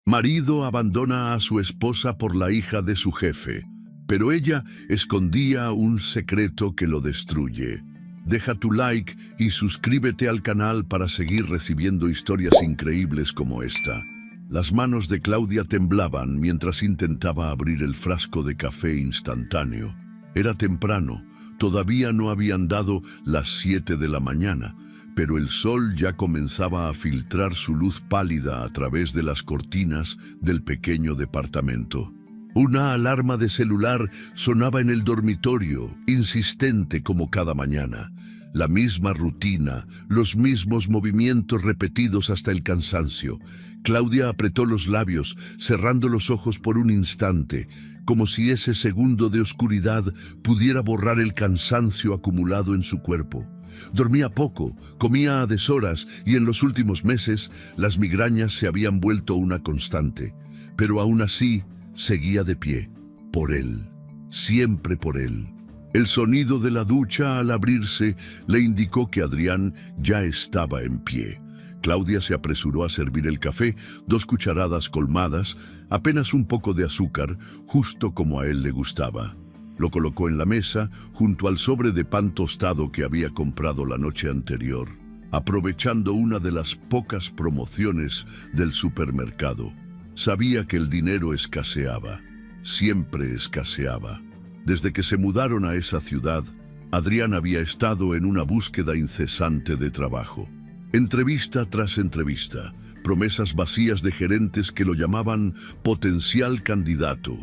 Marido abandona a su esposa por la hija de su jefe, pero ella escondía un secreto que lo destruye. Deja tu like y suscríbete al canal para seguir recibiendo historias increíbles como esta. Las manos de Claudia temblaban mientras intentaba abrir el frasco de café instantáneo. Era temprano, todavía no habían dado las 7 de la mañana, pero el sol ya comenzaba a filtrar su luz pálida a través de las cortinas del pequeño departamento. Una alarma de celular sonaba en el dormitorio, insistente como cada mañana. La misma rutina, los mismos movimientos repetidos hasta el cansancio. Claudia apretó los labios, cerrando los ojos por un instante, como si ese segundo de oscuridad pudiera borrar el cansancio acumulado en su cuerpo. Dormía poco, comía a deshoras y en los últimos meses las migrañas se habían vuelto una constante. Pero aún así, seguía de pie, por él, siempre por él. El sonido de la ducha al abrirse le indicó que Adrián ya estaba en pie. Claudia se apresuró a servir el café, 2 cucharadas colmadas, apenas un poco de azúcar, justo como a él le gustaba. Lo colocó en la mesa, junto al sobre de pan tostado que había comprado la noche anterior, aprovechando una de las pocas promociones del supermercado. Sabía que el dinero escaseaba, siempre escaseaba. Desde que se mudaron a esa ciudad, Adrián había estado en una búsqueda incesante de trabajo. Entrevista tras entrevista, promesas vacías de gerentes que lo llamaban potencial candidato,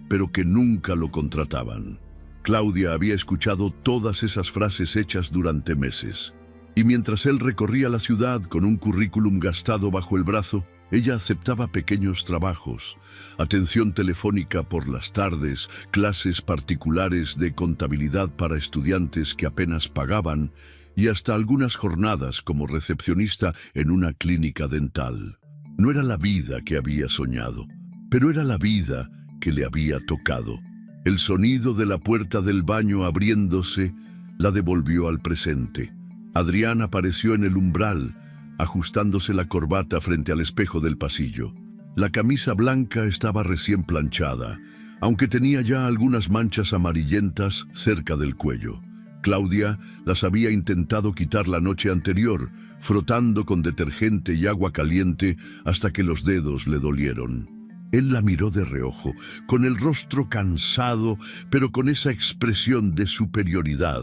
pero que nunca lo contrataban. Claudia había escuchado todas esas frases hechas durante meses. Y mientras él recorría la ciudad con un currículum gastado bajo el brazo, ella aceptaba pequeños trabajos, atención telefónica por las tardes, clases particulares de contabilidad para estudiantes que apenas pagaban y hasta algunas jornadas como recepcionista en una clínica dental. No era la vida que había soñado, pero era la vida que le había tocado. El sonido de la puerta del baño abriéndose la devolvió al presente. Adrián apareció en el umbral, ajustándose la corbata frente al espejo del pasillo. La camisa blanca estaba recién planchada, aunque tenía ya algunas manchas amarillentas cerca del cuello. Claudia las había intentado quitar la noche anterior, frotando con detergente y agua caliente hasta que los dedos le dolieron. Él la miró de reojo, con el rostro cansado, pero con esa expresión de superioridad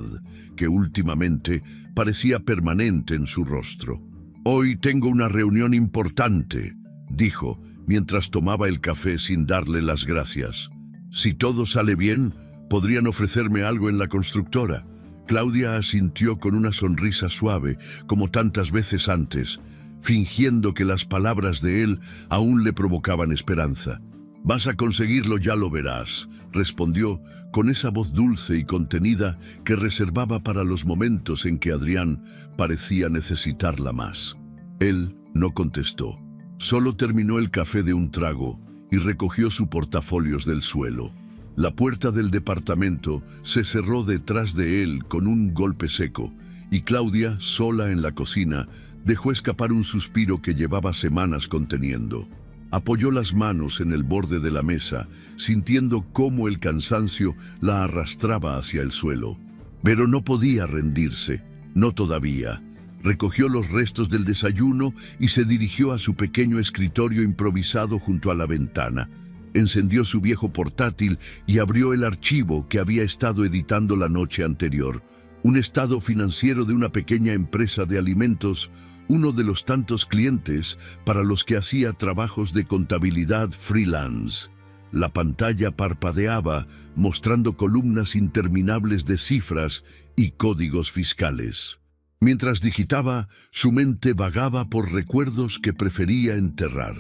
que últimamente parecía permanente en su rostro. «Hoy tengo una reunión importante», dijo, mientras tomaba el café sin darle las gracias. «Si todo sale bien, podrían ofrecerme algo en la constructora». Claudia asintió con una sonrisa suave, como tantas veces antes, fingiendo que las palabras de él aún le provocaban esperanza. «Vas a conseguirlo, ya lo verás», respondió con esa voz dulce y contenida que reservaba para los momentos en que Adrián parecía necesitarla más. Él no contestó, solo terminó el café de un trago y recogió su portafolios del suelo. La puerta del departamento se cerró detrás de él con un golpe seco, y Claudia, sola en la cocina, dejó escapar un suspiro que llevaba semanas conteniendo. Apoyó las manos en el borde de la mesa, sintiendo cómo el cansancio la arrastraba hacia el suelo. Pero no podía rendirse, no todavía. Recogió los restos del desayuno y se dirigió a su pequeño escritorio improvisado junto a la ventana. Encendió su viejo portátil y abrió el archivo que había estado editando la noche anterior. Un estado financiero de una pequeña empresa de alimentos, uno de los tantos clientes para los que hacía trabajos de contabilidad freelance. La pantalla parpadeaba, mostrando columnas interminables de cifras y códigos fiscales. Mientras digitaba, su mente vagaba por recuerdos que prefería enterrar.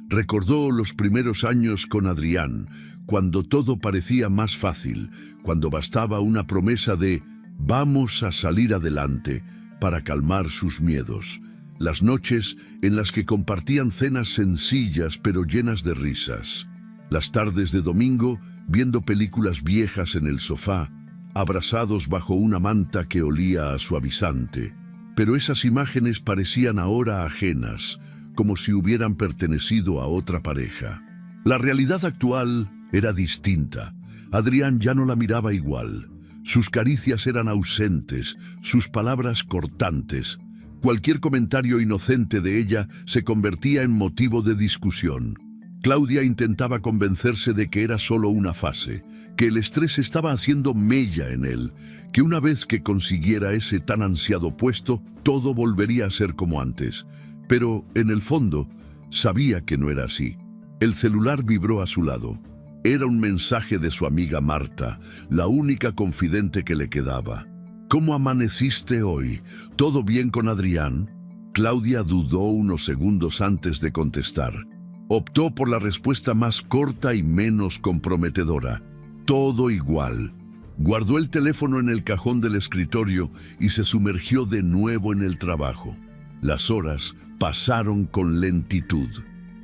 Recordó los primeros años con Adrián, cuando todo parecía más fácil, cuando bastaba una promesa de «vamos a salir adelante» para calmar sus miedos. Las noches en las que compartían cenas sencillas pero llenas de risas. Las tardes de domingo viendo películas viejas en el sofá, abrazados bajo una manta que olía a suavizante. Pero esas imágenes parecían ahora ajenas, como si hubieran pertenecido a otra pareja. La realidad actual era distinta. Adrián ya no la miraba igual. Sus caricias eran ausentes, sus palabras cortantes. Cualquier comentario inocente de ella se convertía en motivo de discusión. Claudia intentaba convencerse de que era solo una fase, que el estrés estaba haciendo mella en él, que una vez que consiguiera ese tan ansiado puesto, todo volvería a ser como antes. Pero, en el fondo, sabía que no era así. El celular vibró a su lado. Era un mensaje de su amiga Marta, la única confidente que le quedaba. ¿Cómo amaneciste hoy? ¿Todo bien con Adrián? Claudia dudó unos segundos antes de contestar. Optó por la respuesta más corta y menos comprometedora. Todo igual. Guardó el teléfono en el cajón del escritorio y se sumergió de nuevo en el trabajo. Las horas pasaron con lentitud.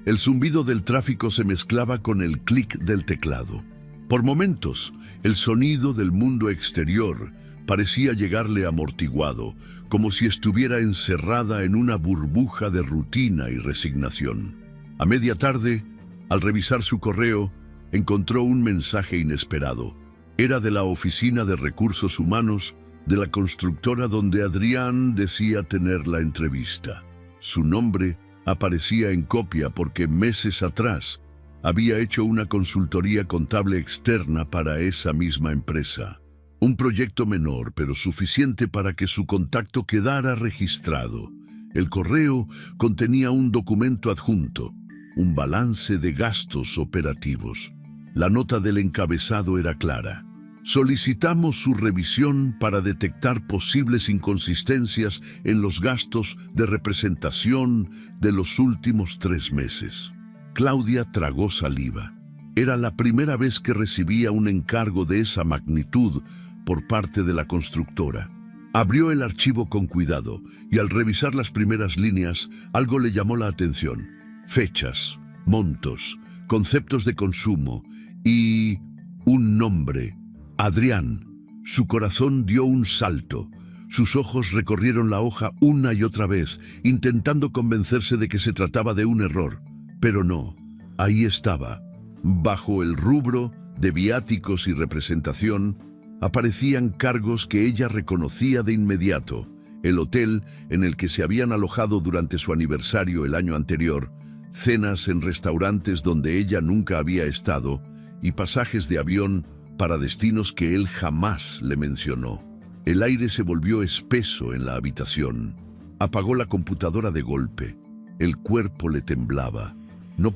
El zumbido del tráfico se mezclaba con el clic del teclado. Por momentos, el sonido del mundo exterior parecía llegarle amortiguado, como si estuviera encerrada en una burbuja de rutina y resignación. A media tarde, al revisar su correo, encontró un mensaje inesperado. Era de la Oficina de Recursos Humanos de la constructora donde Adrián decía tener la entrevista. Su nombre aparecía en copia porque meses atrás había hecho una consultoría contable externa para esa misma empresa. Un proyecto menor, pero suficiente para que su contacto quedara registrado. El correo contenía un documento adjunto, un balance de gastos operativos. La nota del encabezado era clara. Solicitamos su revisión para detectar posibles inconsistencias en los gastos de representación de los últimos 3 meses. Claudia tragó saliva. Era la primera vez que recibía un encargo de esa magnitud por parte de la constructora. Abrió el archivo con cuidado y al revisar las primeras líneas, algo le llamó la atención. Fechas, montos, conceptos de consumo y un nombre. Adrián. Su corazón dio un salto. Sus ojos recorrieron la hoja una y otra vez, intentando convencerse de que se trataba de un error. Pero no, ahí estaba. Bajo el rubro de viáticos y representación, aparecían cargos que ella reconocía de inmediato. El hotel en el que se habían alojado durante su aniversario el año anterior, cenas en restaurantes donde ella nunca había estado y pasajes de avión para destinos que él jamás le mencionó. El aire se volvió espeso en la habitación. Apagó la computadora de golpe. El cuerpo le temblaba. No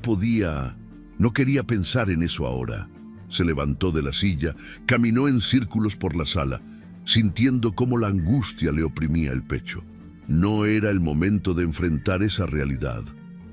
quería pensar en eso ahora. Se levantó de la silla, caminó en círculos por la sala, sintiendo cómo la angustia le oprimía el pecho. No era el momento de enfrentar esa realidad.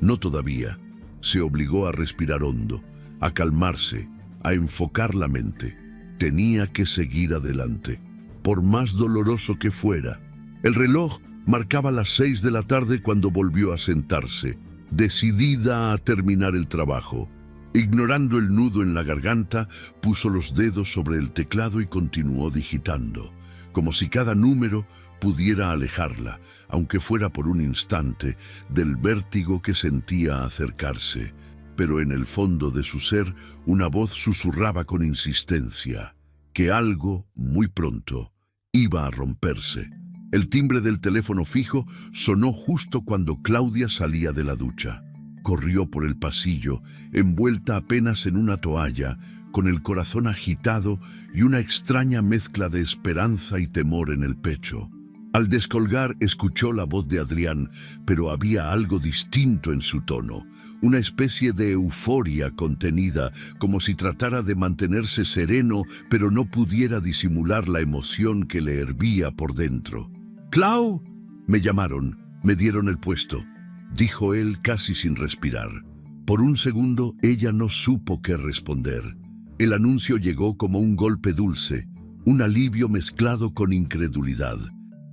No todavía. Se obligó a respirar hondo, a calmarse, a enfocar la mente. Tenía que seguir adelante, por más doloroso que fuera. El reloj marcaba las 6 de la tarde cuando volvió a sentarse, decidida a terminar el trabajo. Ignorando el nudo en la garganta, puso los dedos sobre el teclado y continuó digitando, como si cada número pudiera alejarla, aunque fuera por un instante, del vértigo que sentía acercarse. Pero en el fondo de su ser, una voz susurraba con insistencia que algo, muy pronto, iba a romperse. El timbre del teléfono fijo sonó justo cuando Claudia salía de la ducha. Corrió por el pasillo, envuelta apenas en una toalla, con el corazón agitado y una extraña mezcla de esperanza y temor en el pecho. Al descolgar, escuchó la voz de Adrián, pero había algo distinto en su tono, una especie de euforia contenida, como si tratara de mantenerse sereno, pero no pudiera disimular la emoción que le hervía por dentro. «¡Clau!». Me llamaron, me dieron el puesto, dijo él casi sin respirar. Por un segundo, ella no supo qué responder. El anuncio llegó como un golpe dulce, un alivio mezclado con incredulidad.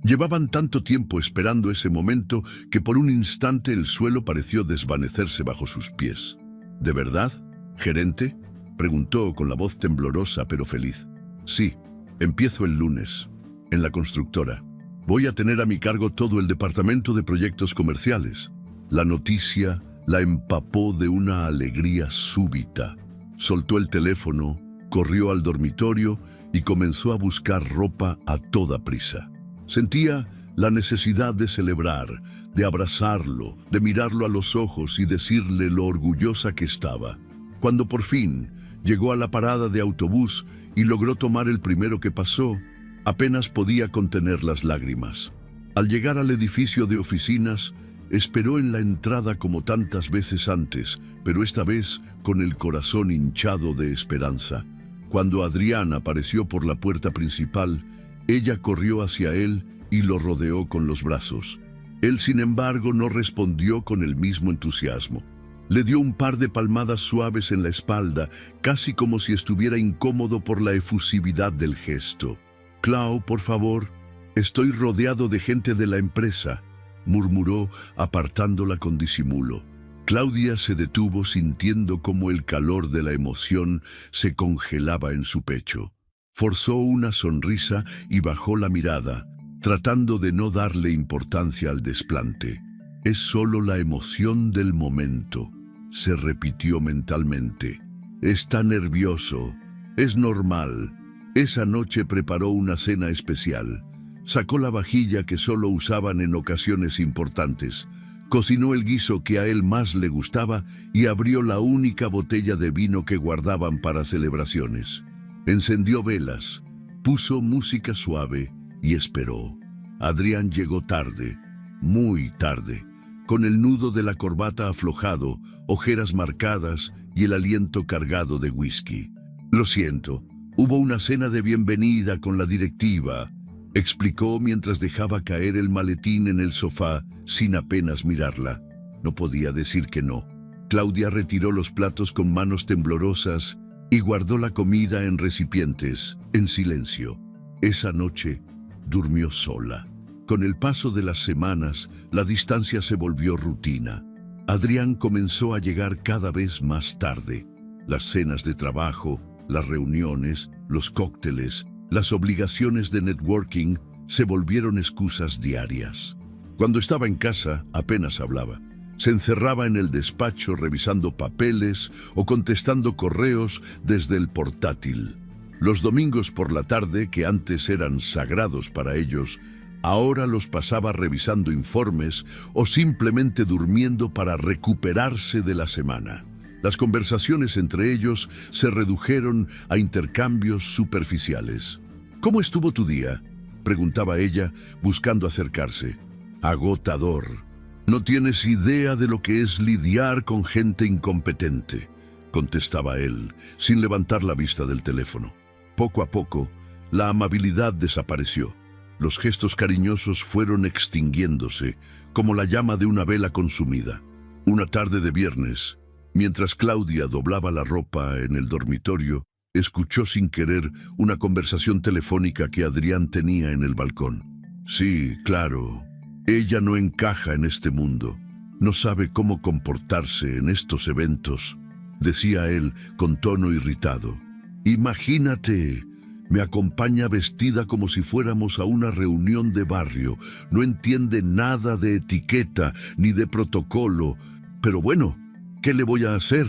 Llevaban tanto tiempo esperando ese momento que por un instante el suelo pareció desvanecerse bajo sus pies. ¿De verdad, gerente?, preguntó con la voz temblorosa pero feliz. Sí, empiezo el lunes, en la constructora. Voy a tener a mi cargo todo el departamento de proyectos comerciales. La noticia la empapó de una alegría súbita. Soltó el teléfono, corrió al dormitorio y comenzó a buscar ropa a toda prisa. Sentía la necesidad de celebrar, de abrazarlo, de mirarlo a los ojos y decirle lo orgullosa que estaba. Cuando por fin llegó a la parada de autobús y logró tomar el primero que pasó, apenas podía contener las lágrimas. Al llegar al edificio de oficinas, esperó en la entrada como tantas veces antes, pero esta vez con el corazón hinchado de esperanza. Cuando Adrián apareció por la puerta principal, ella corrió hacia él y lo rodeó con los brazos. Él, sin embargo, no respondió con el mismo entusiasmo. Le dio un par de palmadas suaves en la espalda, casi como si estuviera incómodo por la efusividad del gesto. «Clau, por favor, estoy rodeado de gente de la empresa», murmuró, apartándola con disimulo. Claudia se detuvo sintiendo cómo el calor de la emoción se congelaba en su pecho. Forzó una sonrisa y bajó la mirada, tratando de no darle importancia al desplante. «Es solo la emoción del momento», se repitió mentalmente. «Está nervioso. Es normal». Esa noche preparó una cena especial. Sacó la vajilla que solo usaban en ocasiones importantes, cocinó el guiso que a él más le gustaba y abrió la única botella de vino que guardaban para celebraciones. Encendió velas, puso música suave y esperó. Adrián llegó tarde, muy tarde, con el nudo de la corbata aflojado, ojeras marcadas y el aliento cargado de whisky. «Lo siento, hubo una cena de bienvenida con la directiva», explicó mientras dejaba caer el maletín en el sofá sin apenas mirarla. No podía decir que no. Claudia retiró los platos con manos temblorosas y guardó la comida en recipientes, en silencio. Esa noche durmió sola. Con el paso de las semanas, la distancia se volvió rutina. Adrián comenzó a llegar cada vez más tarde. Las cenas de trabajo, las reuniones, los cócteles, las obligaciones de networking se volvieron excusas diarias. Cuando estaba en casa, apenas hablaba. Se encerraba en el despacho revisando papeles o contestando correos desde el portátil. Los domingos por la tarde, que antes eran sagrados para ellos, ahora los pasaba revisando informes o simplemente durmiendo para recuperarse de la semana. Las conversaciones entre ellos se redujeron a intercambios superficiales. «¿Cómo estuvo tu día?», preguntaba ella, buscando acercarse. «Agotador. No tienes idea de lo que es lidiar con gente incompetente», contestaba él, sin levantar la vista del teléfono. Poco a poco, la amabilidad desapareció. Los gestos cariñosos fueron extinguiéndose, como la llama de una vela consumida. Una tarde de viernes, mientras Claudia doblaba la ropa en el dormitorio, escuchó sin querer una conversación telefónica que Adrián tenía en el balcón. «Sí, claro. Ella no encaja en este mundo. No sabe cómo comportarse en estos eventos», decía él con tono irritado. «Imagínate, me acompaña vestida como si fuéramos a una reunión de barrio. No entiende nada de etiqueta ni de protocolo. Pero bueno, ¿qué le voy a hacer?».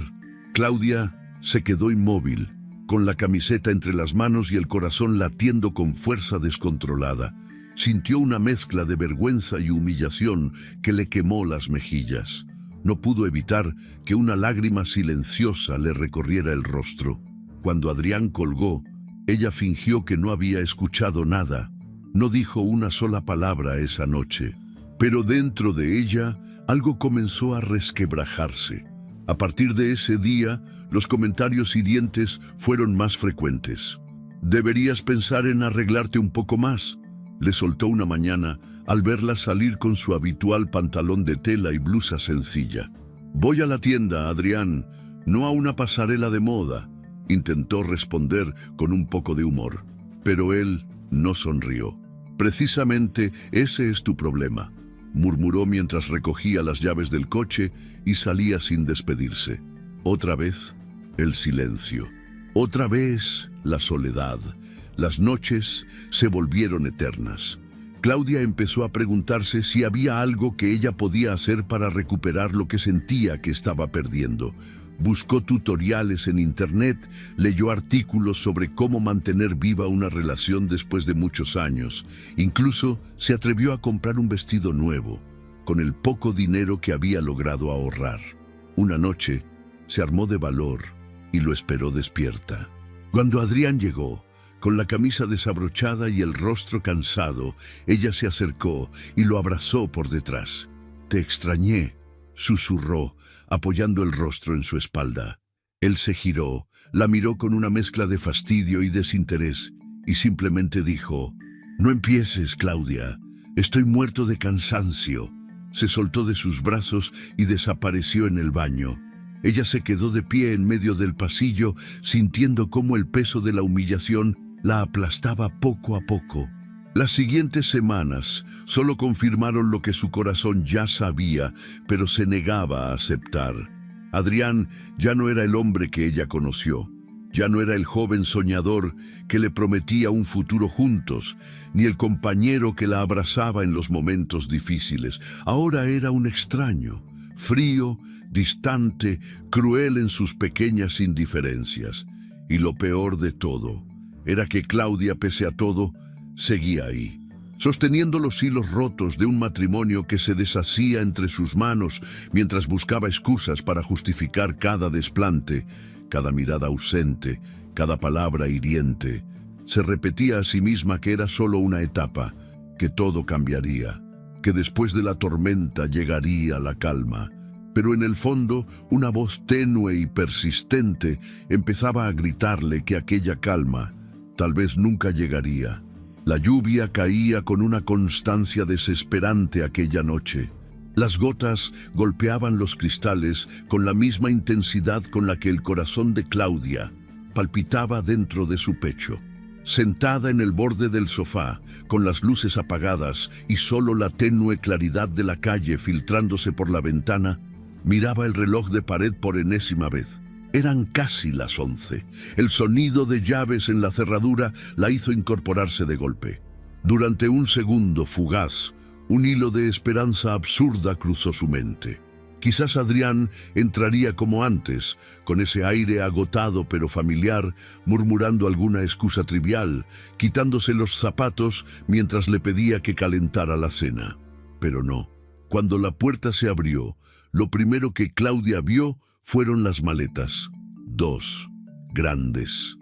Claudia se quedó inmóvil, con la camiseta entre las manos y el corazón latiendo con fuerza descontrolada. Sintió una mezcla de vergüenza y humillación que le quemó las mejillas. No pudo evitar que una lágrima silenciosa le recorriera el rostro. Cuando Adrián colgó, ella fingió que no había escuchado nada. No dijo una sola palabra esa noche. Pero dentro de ella, algo comenzó a resquebrajarse. A partir de ese día, los comentarios hirientes fueron más frecuentes. «Deberías pensar en arreglarte un poco más», le soltó una mañana al verla salir con su habitual pantalón de tela y blusa sencilla. «Voy a la tienda, Adrián, no a una pasarela de moda», intentó responder con un poco de humor. Pero él no sonrió. «Precisamente ese es tu problema», murmuró mientras recogía las llaves del coche y salía sin despedirse. Otra vez, el silencio. Otra vez, la soledad. Las noches se volvieron eternas. Claudia empezó a preguntarse si había algo que ella podía hacer para recuperar lo que sentía que estaba perdiendo. Buscó tutoriales en internet, leyó artículos sobre cómo mantener viva una relación después de muchos años. Incluso se atrevió a comprar un vestido nuevo, con el poco dinero que había logrado ahorrar. Una noche, se armó de valor y lo esperó despierta. Cuando Adrián llegó, con la camisa desabrochada y el rostro cansado, ella se acercó y lo abrazó por detrás. «Te extrañé», susurró, apoyando el rostro en su espalda. Él se giró, la miró con una mezcla de fastidio y desinterés, y simplemente dijo: «No empieces, Claudia. Estoy muerto de cansancio». Se soltó de sus brazos y desapareció en el baño. Ella se quedó de pie en medio del pasillo, sintiendo cómo el peso de la humillación la aplastaba poco a poco. Las siguientes semanas solo confirmaron lo que su corazón ya sabía, pero se negaba a aceptar. Adrián ya no era el hombre que ella conoció. Ya no era el joven soñador que le prometía un futuro juntos, ni el compañero que la abrazaba en los momentos difíciles. Ahora era un extraño, frío, distante, cruel en sus pequeñas indiferencias. Y lo peor de todo era que Claudia, pese a todo, seguía ahí, sosteniendo los hilos rotos de un matrimonio que se deshacía entre sus manos mientras buscaba excusas para justificar cada desplante, cada mirada ausente, cada palabra hiriente. Se repetía a sí misma que era solo una etapa, que todo cambiaría, que después de la tormenta llegaría la calma. Pero en el fondo, una voz tenue y persistente empezaba a gritarle que aquella calma tal vez nunca llegaría. La lluvia caía con una constancia desesperante aquella noche. Las gotas golpeaban los cristales con la misma intensidad con la que el corazón de Claudia palpitaba dentro de su pecho. Sentada en el borde del sofá, con las luces apagadas y solo la tenue claridad de la calle filtrándose por la ventana, miraba el reloj de pared por enésima vez. Eran casi las 11. El sonido de llaves en la cerradura la hizo incorporarse de golpe. Durante un segundo fugaz, un hilo de esperanza absurda cruzó su mente. Quizás Adrián entraría como antes, con ese aire agotado pero familiar, murmurando alguna excusa trivial, quitándose los zapatos mientras le pedía que calentara la cena. Pero no. Cuando la puerta se abrió, lo primero que Claudia vio fueron las maletas. 2, grandes,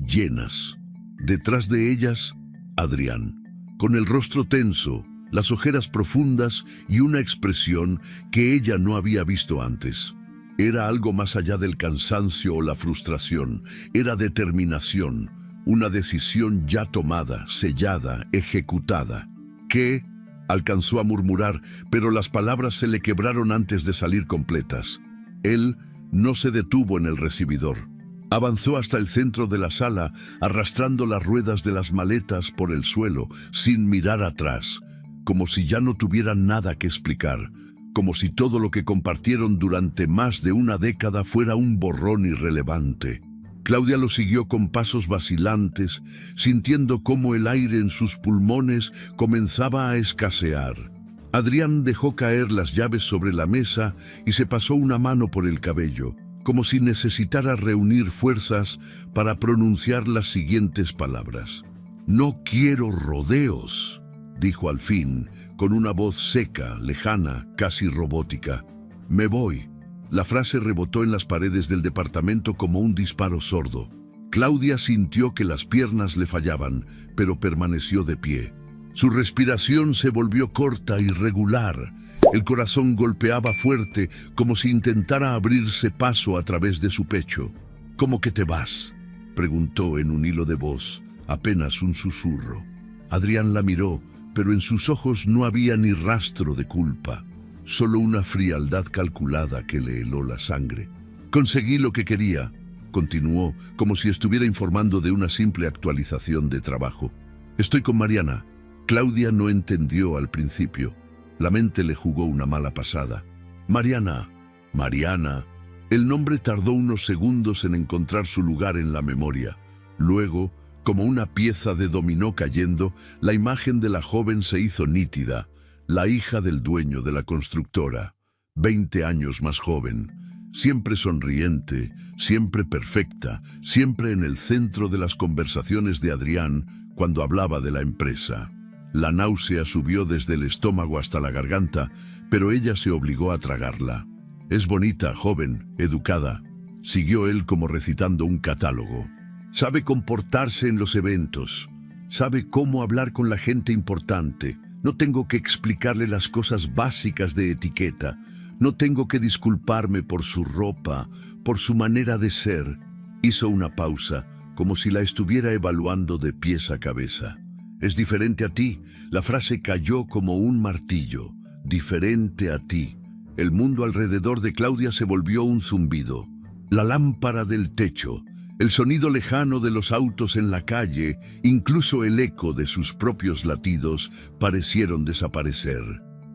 llenas. Detrás de ellas, Adrián, con el rostro tenso, las ojeras profundas y una expresión que ella no había visto antes. Era algo más allá del cansancio o la frustración. Era determinación, una decisión ya tomada, sellada, ejecutada. ¿Qué? Alcanzó a murmurar, pero las palabras se le quebraron antes de salir completas. Él no se detuvo en el recibidor. Avanzó hasta el centro de la sala, arrastrando las ruedas de las maletas por el suelo, sin mirar atrás, como si ya no tuvieran nada que explicar, como si todo lo que compartieron durante más de una década fuera un borrón irrelevante. Claudia lo siguió con pasos vacilantes, sintiendo cómo el aire en sus pulmones comenzaba a escasear. Adrián dejó caer las llaves sobre la mesa y se pasó una mano por el cabello, como si necesitara reunir fuerzas para pronunciar las siguientes palabras. «No quiero rodeos», dijo al fin, con una voz seca, lejana, casi robótica. «Me voy». La frase rebotó en las paredes del departamento como un disparo sordo. Claudia sintió que las piernas le fallaban, pero permaneció de pie. Su respiración se volvió corta y regular. El corazón golpeaba fuerte, como si intentara abrirse paso a través de su pecho. «¿Cómo que te vas?», preguntó en un hilo de voz, apenas un susurro. Adrián la miró, pero en sus ojos no había ni rastro de culpa, solo una frialdad calculada que le heló la sangre. «Conseguí lo que quería», continuó, como si estuviera informando de una simple actualización de trabajo. «Estoy con Mariana». Claudia no entendió al principio. La mente le jugó una mala pasada. «Mariana, Mariana». El nombre tardó unos segundos en encontrar su lugar en la memoria. Luego, Como una pieza de dominó cayendo, la imagen de la joven se hizo nítida, la hija del dueño de la constructora, 20 años más joven, siempre sonriente, siempre perfecta, siempre en el centro de las conversaciones de Adrián cuando hablaba de la empresa. La náusea subió desde el estómago hasta la garganta, pero ella se obligó a tragarla. Es bonita, joven, educada, siguió él como recitando un catálogo. Sabe comportarse en los eventos, sabe cómo hablar con la gente importante. No tengo que explicarle las cosas básicas de etiqueta. No tengo que disculparme por su ropa, por su manera de ser. Hizo una pausa, como si la estuviera evaluando de pies a cabeza. Es diferente a ti. La frase cayó como un martillo. Diferente a ti. El mundo alrededor de Claudia se volvió un zumbido. La lámpara del techo, el sonido lejano de los autos en la calle, incluso el eco de sus propios latidos, parecieron desaparecer.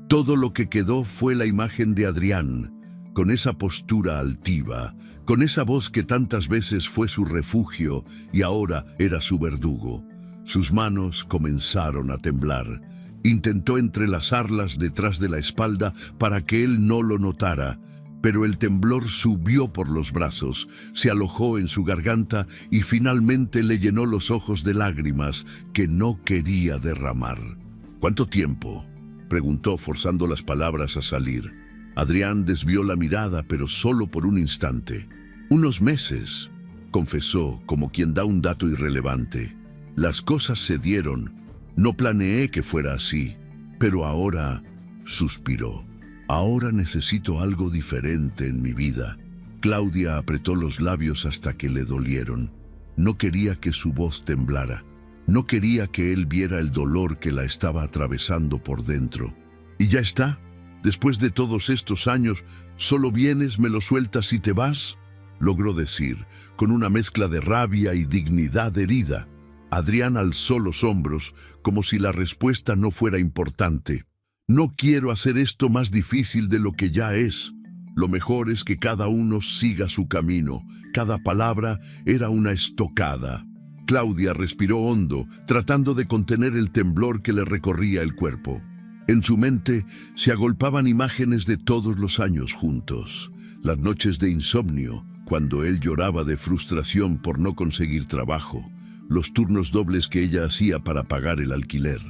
Todo lo que quedó fue la imagen de Adrián, con esa postura altiva, con esa voz que tantas veces fue su refugio y ahora era su verdugo. Sus manos comenzaron a temblar. Intentó entrelazarlas detrás de la espalda para que él no lo notara, pero el temblor subió por los brazos, se alojó en su garganta y finalmente le llenó los ojos de lágrimas que no quería derramar. ¿Cuánto tiempo?, preguntó forzando las palabras a salir. Adrián desvió la mirada, pero solo por un instante. «Unos meses», confesó como quien da un dato irrelevante. «Las cosas se dieron. No planeé que fuera así, pero ahora», suspiró. «Ahora necesito algo diferente en mi vida». Claudia apretó los labios hasta que le dolieron. No quería que su voz temblara. No quería que él viera el dolor que la estaba atravesando por dentro. «¿Y ya está? Después de todos estos años, ¿solo vienes, me lo sueltas y te vas?», logró decir, con una mezcla de rabia y dignidad herida. Adrián alzó los hombros, como si la respuesta no fuera importante. «No quiero hacer esto más difícil de lo que ya es. Lo mejor es que cada uno siga su camino». Cada palabra era una estocada. Claudia respiró hondo, tratando de contener el temblor que le recorría el cuerpo. En su mente se agolpaban imágenes de todos los años juntos. Las noches de insomnio, cuando él lloraba de frustración por no conseguir trabajo. Los turnos dobles que ella hacía para pagar el alquiler.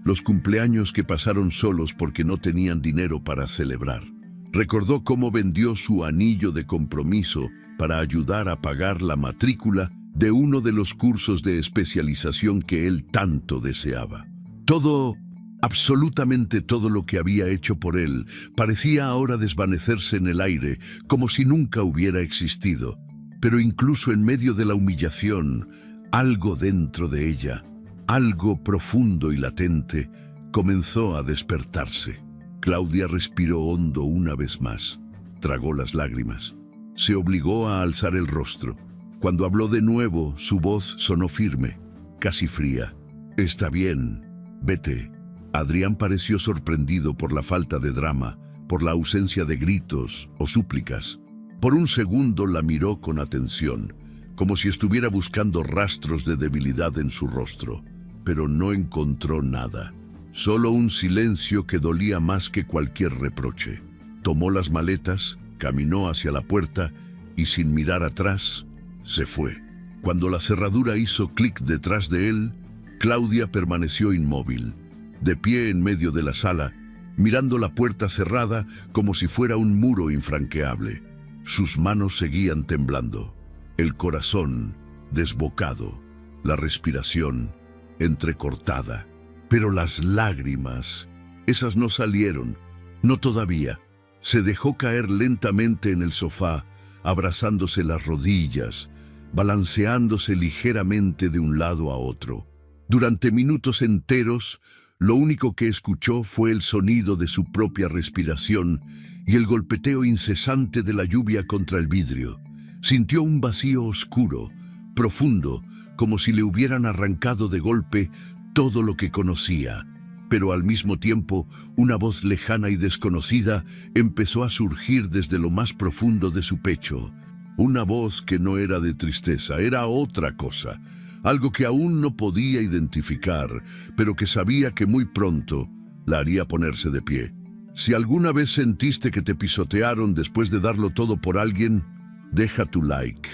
Los cumpleaños que pasaron solos porque no tenían dinero para celebrar. Recordó cómo vendió su anillo de compromiso para ayudar a pagar la matrícula de uno de los cursos de especialización que él tanto deseaba. Todo, absolutamente todo lo que había hecho por él, parecía ahora desvanecerse en el aire, como si nunca hubiera existido. Pero incluso en medio de la humillación, algo dentro de ella, algo profundo y latente, comenzó a despertarse. Claudia respiró hondo una vez más. Tragó las lágrimas. Se obligó a alzar el rostro. Cuando habló de nuevo, su voz sonó firme, casi fría. «Está bien, vete». Adrián pareció sorprendido por la falta de drama, por la ausencia de gritos o súplicas. Por un segundo la miró con atención, como si estuviera buscando rastros de debilidad en su rostro, pero no encontró nada. Solo un silencio que dolía más que cualquier reproche. Tomó las maletas, caminó hacia la puerta y sin mirar atrás, se fue. Cuando la cerradura hizo clic detrás de él, Claudia permaneció inmóvil, de pie en medio de la sala, mirando la puerta cerrada como si fuera un muro infranqueable. Sus manos seguían temblando, el corazón desbocado, la respiración entrecortada. Pero las lágrimas, esas no salieron, no todavía. Se dejó caer lentamente en el sofá, abrazándose las rodillas, balanceándose ligeramente de un lado a otro. Durante minutos enteros, lo único que escuchó fue el sonido de su propia respiración y el golpeteo incesante de la lluvia contra el vidrio. Sintió un vacío oscuro, profundo, como si le hubieran arrancado de golpe todo lo que conocía. Pero al mismo tiempo, una voz lejana y desconocida empezó a surgir desde lo más profundo de su pecho. Una voz que no era de tristeza, era otra cosa. algo que aún no podía identificar, pero que sabía que muy pronto la haría ponerse de pie. Si alguna vez sentiste que te pisotearon después de darlo todo por alguien, deja tu like.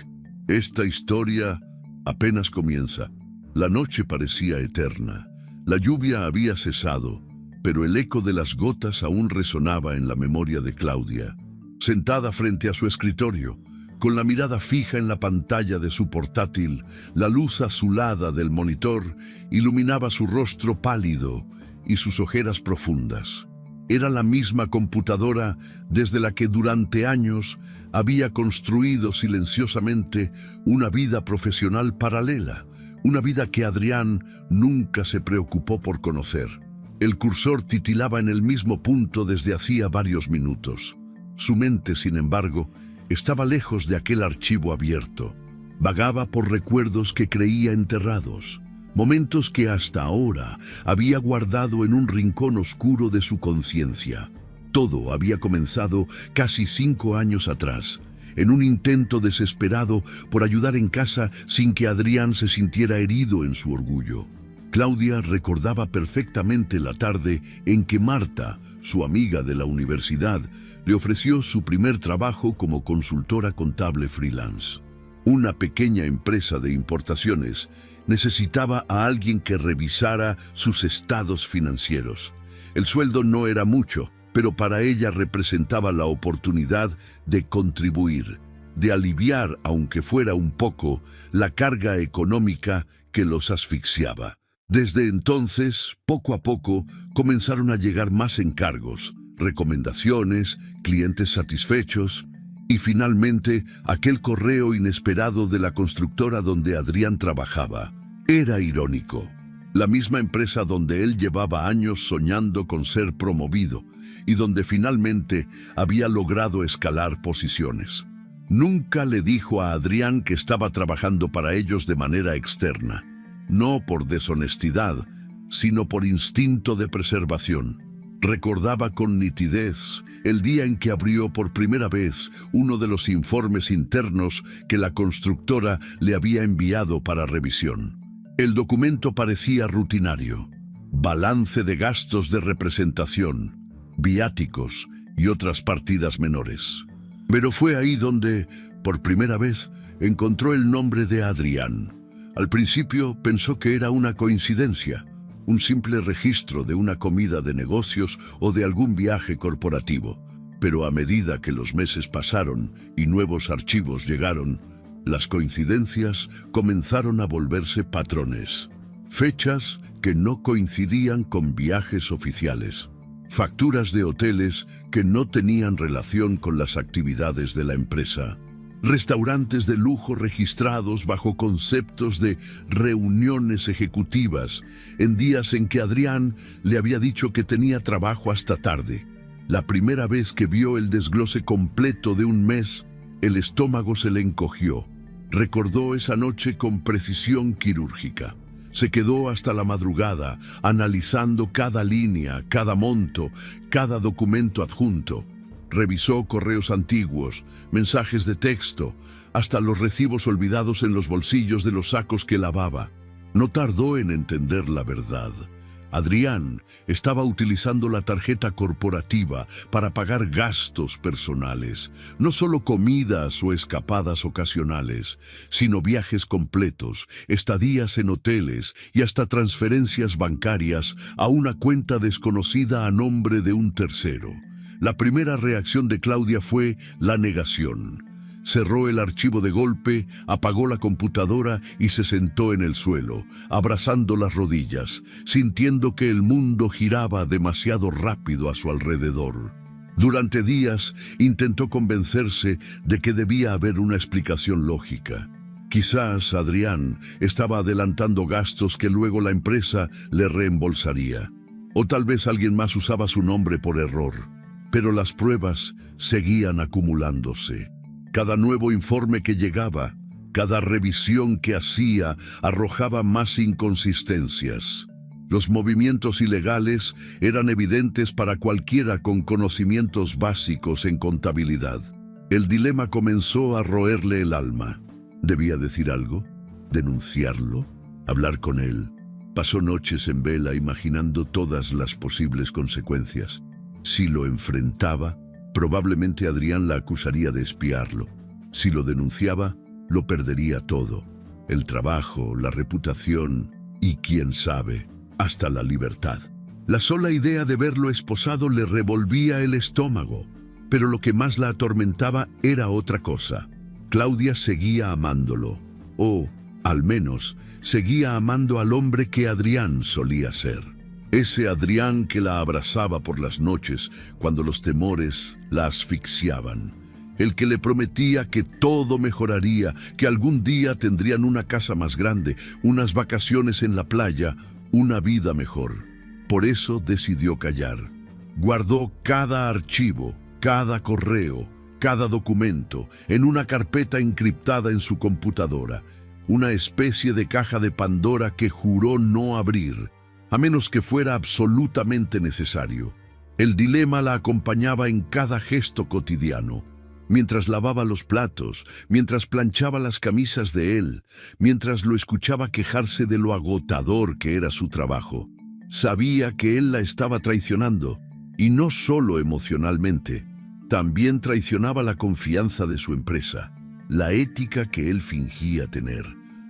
Esta historia apenas comienza. La noche parecía eterna. La lluvia había cesado, pero el eco de las gotas aún resonaba en la memoria de Claudia. Sentada frente a su escritorio, con la mirada fija en la pantalla de su portátil, la luz azulada del monitor iluminaba su rostro pálido y sus ojeras profundas. Era la misma computadora desde la que durante años había construido silenciosamente una vida profesional paralela, una vida que Adrián nunca se preocupó por conocer. El cursor titilaba en el mismo punto desde hacía varios minutos. Su mente, sin embargo, estaba lejos de aquel archivo abierto. Vagaba por recuerdos que creía enterrados, momentos que hasta ahora había guardado en un rincón oscuro de su conciencia. Todo había comenzado casi 5 años atrás, en un intento desesperado por ayudar en casa sin que Adrián se sintiera herido en su orgullo. Claudia recordaba perfectamente la tarde en que Marta, su amiga de la universidad, le ofreció su primer trabajo como consultora contable freelance. Una pequeña empresa de importaciones necesitaba a alguien que revisara sus estados financieros. El sueldo no era mucho, pero para ella representaba la oportunidad de contribuir, de aliviar, aunque fuera un poco, la carga económica que los asfixiaba. Desde entonces, poco a poco, comenzaron a llegar más encargos, recomendaciones, clientes satisfechos y finalmente aquel correo inesperado de la constructora donde Adrián trabajaba. Era irónico. La misma empresa donde él llevaba años soñando con ser promovido y donde finalmente había logrado escalar posiciones. Nunca le dijo a Adrián que estaba trabajando para ellos de manera externa, no por deshonestidad, sino por instinto de preservación. Recordaba con nitidez el día en que abrió por primera vez uno de los informes internos que la constructora le había enviado para revisión. El documento parecía rutinario: balance de gastos de representación, viáticos y otras partidas menores. Pero fue ahí donde, por primera vez, encontró el nombre de Adrián. Al principio pensó que era una coincidencia, un simple registro de una comida de negocios o de algún viaje corporativo. Pero a medida que los meses pasaron y nuevos archivos llegaron, las coincidencias comenzaron a volverse patrones. Fechas que no coincidían con viajes oficiales. Facturas de hoteles que no tenían relación con las actividades de la empresa. Restaurantes de lujo registrados bajo conceptos de reuniones ejecutivas, en días en que Adrián le había dicho que tenía trabajo hasta tarde. La primera vez que vio el desglose completo de un mes, el estómago se le encogió. Recordó esa noche con precisión quirúrgica. Se quedó hasta la madrugada, analizando cada línea, cada monto, cada documento adjunto. Revisó correos antiguos, mensajes de texto, hasta los recibos olvidados en los bolsillos de los sacos que lavaba. No tardó en entender la verdad. Adrián estaba utilizando la tarjeta corporativa para pagar gastos personales, no solo comidas o escapadas ocasionales, sino viajes completos, estadías en hoteles y hasta transferencias bancarias a una cuenta desconocida a nombre de un tercero. La primera reacción de Claudia fue la negación. Cerró el archivo de golpe, apagó la computadora y se sentó en el suelo, abrazando las rodillas, sintiendo que el mundo giraba demasiado rápido a su alrededor. Durante días intentó convencerse de que debía haber una explicación lógica. Quizás Adrián estaba adelantando gastos que luego la empresa le reembolsaría. O tal vez alguien más usaba su nombre por error. Pero las pruebas seguían acumulándose. Cada nuevo informe que llegaba, cada revisión que hacía, arrojaba más inconsistencias. Los movimientos ilegales eran evidentes para cualquiera con conocimientos básicos en contabilidad. El dilema comenzó a roerle el alma. ¿Debía decir algo? ¿Denunciarlo? hablar con él. Pasó noches en vela imaginando todas las posibles consecuencias. Si lo enfrentaba, probablemente Adrián la acusaría de espiarlo. Si lo denunciaba, lo perdería todo: el trabajo, la reputación y, quién sabe, hasta la libertad. La sola idea de verlo esposado le revolvía el estómago, pero lo que más la atormentaba era otra cosa. Claudia seguía amándolo, o, al menos, seguía amando al hombre que Adrián solía ser. Ese Adrián que la abrazaba por las noches cuando los temores la asfixiaban. El que le prometía que todo mejoraría, que algún día tendrían una casa más grande, unas vacaciones en la playa, una vida mejor. Por eso decidió callar. Guardó cada archivo, cada correo, cada documento en una carpeta encriptada en su computadora, una especie de caja de Pandora que juró no abrir, a menos que fuera absolutamente necesario. El dilema la acompañaba en cada gesto cotidiano. Mientras lavaba los platos, mientras planchaba las camisas de él, mientras lo escuchaba quejarse de lo agotador que era su trabajo. Sabía que él la estaba traicionando, y no solo emocionalmente, también traicionaba la confianza de su empresa, la ética que él fingía tener.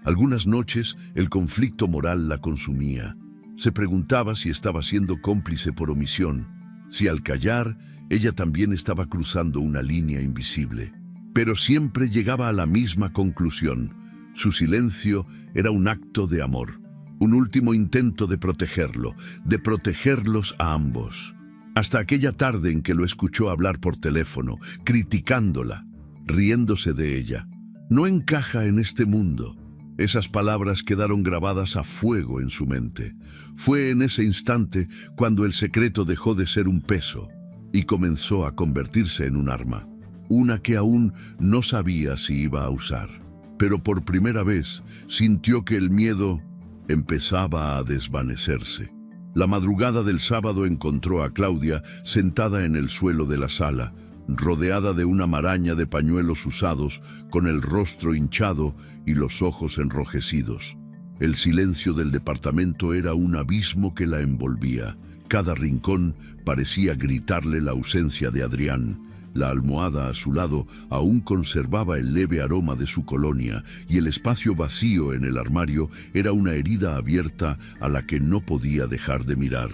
Algunas noches el conflicto moral la consumía. Se preguntaba si estaba siendo cómplice por omisión, si al callar ella también estaba cruzando una línea invisible. Pero siempre llegaba a la misma conclusión: su silencio era un acto de amor, un último intento de protegerlo, de protegerlos a ambos. Hasta aquella tarde en que lo escuchó hablar por teléfono, criticándola, riéndose de ella. No encaja en este mundo. Esas palabras quedaron grabadas a fuego en su mente. Fue en ese instante cuando el secreto dejó de ser un peso y comenzó a convertirse en un arma, una que aún no sabía si iba a usar. Pero por primera vez sintió que el miedo empezaba a desvanecerse. La madrugada del sábado encontró a Claudia sentada en el suelo de la sala, rodeada de una maraña de pañuelos usados, con el rostro hinchado y los ojos enrojecidos. El silencio del departamento era un abismo que la envolvía. Cada rincón parecía gritarle la ausencia de Adrián. La almohada a su lado aún conservaba el leve aroma de su colonia, y el espacio vacío en el armario era una herida abierta a la que no podía dejar de mirar.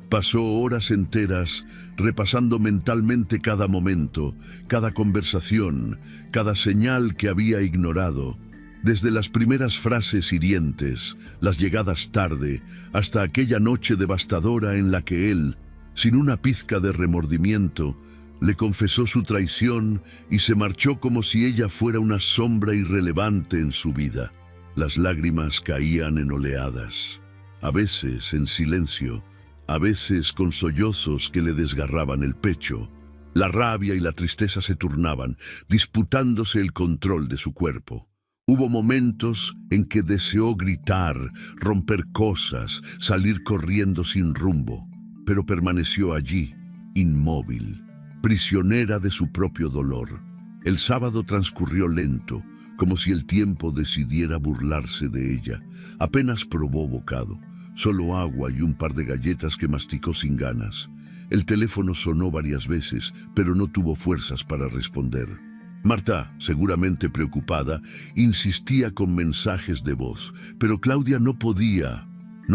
Pasó horas enteras repasando mentalmente cada momento, cada conversación, cada señal que había ignorado. Desde las primeras frases hirientes, las llegadas tarde, hasta aquella noche devastadora en la que él, sin una pizca de remordimiento, le confesó su traición y se marchó como si ella fuera una sombra irrelevante en su vida. Las lágrimas caían en oleadas, a veces en silencio, a veces con sollozos que le desgarraban el pecho. La rabia y la tristeza se turnaban, disputándose el control de su cuerpo. Hubo momentos en que deseó gritar, romper cosas, salir corriendo sin rumbo, pero permaneció allí, inmóvil, prisionera de su propio dolor. El sábado transcurrió lento, como si el tiempo decidiera burlarse de ella. Apenas probó bocado, solo agua y un par de galletas que masticó sin ganas. El teléfono sonó varias veces, pero no tuvo fuerzas para responder. Marta, seguramente preocupada, insistía con mensajes de voz, pero Claudia no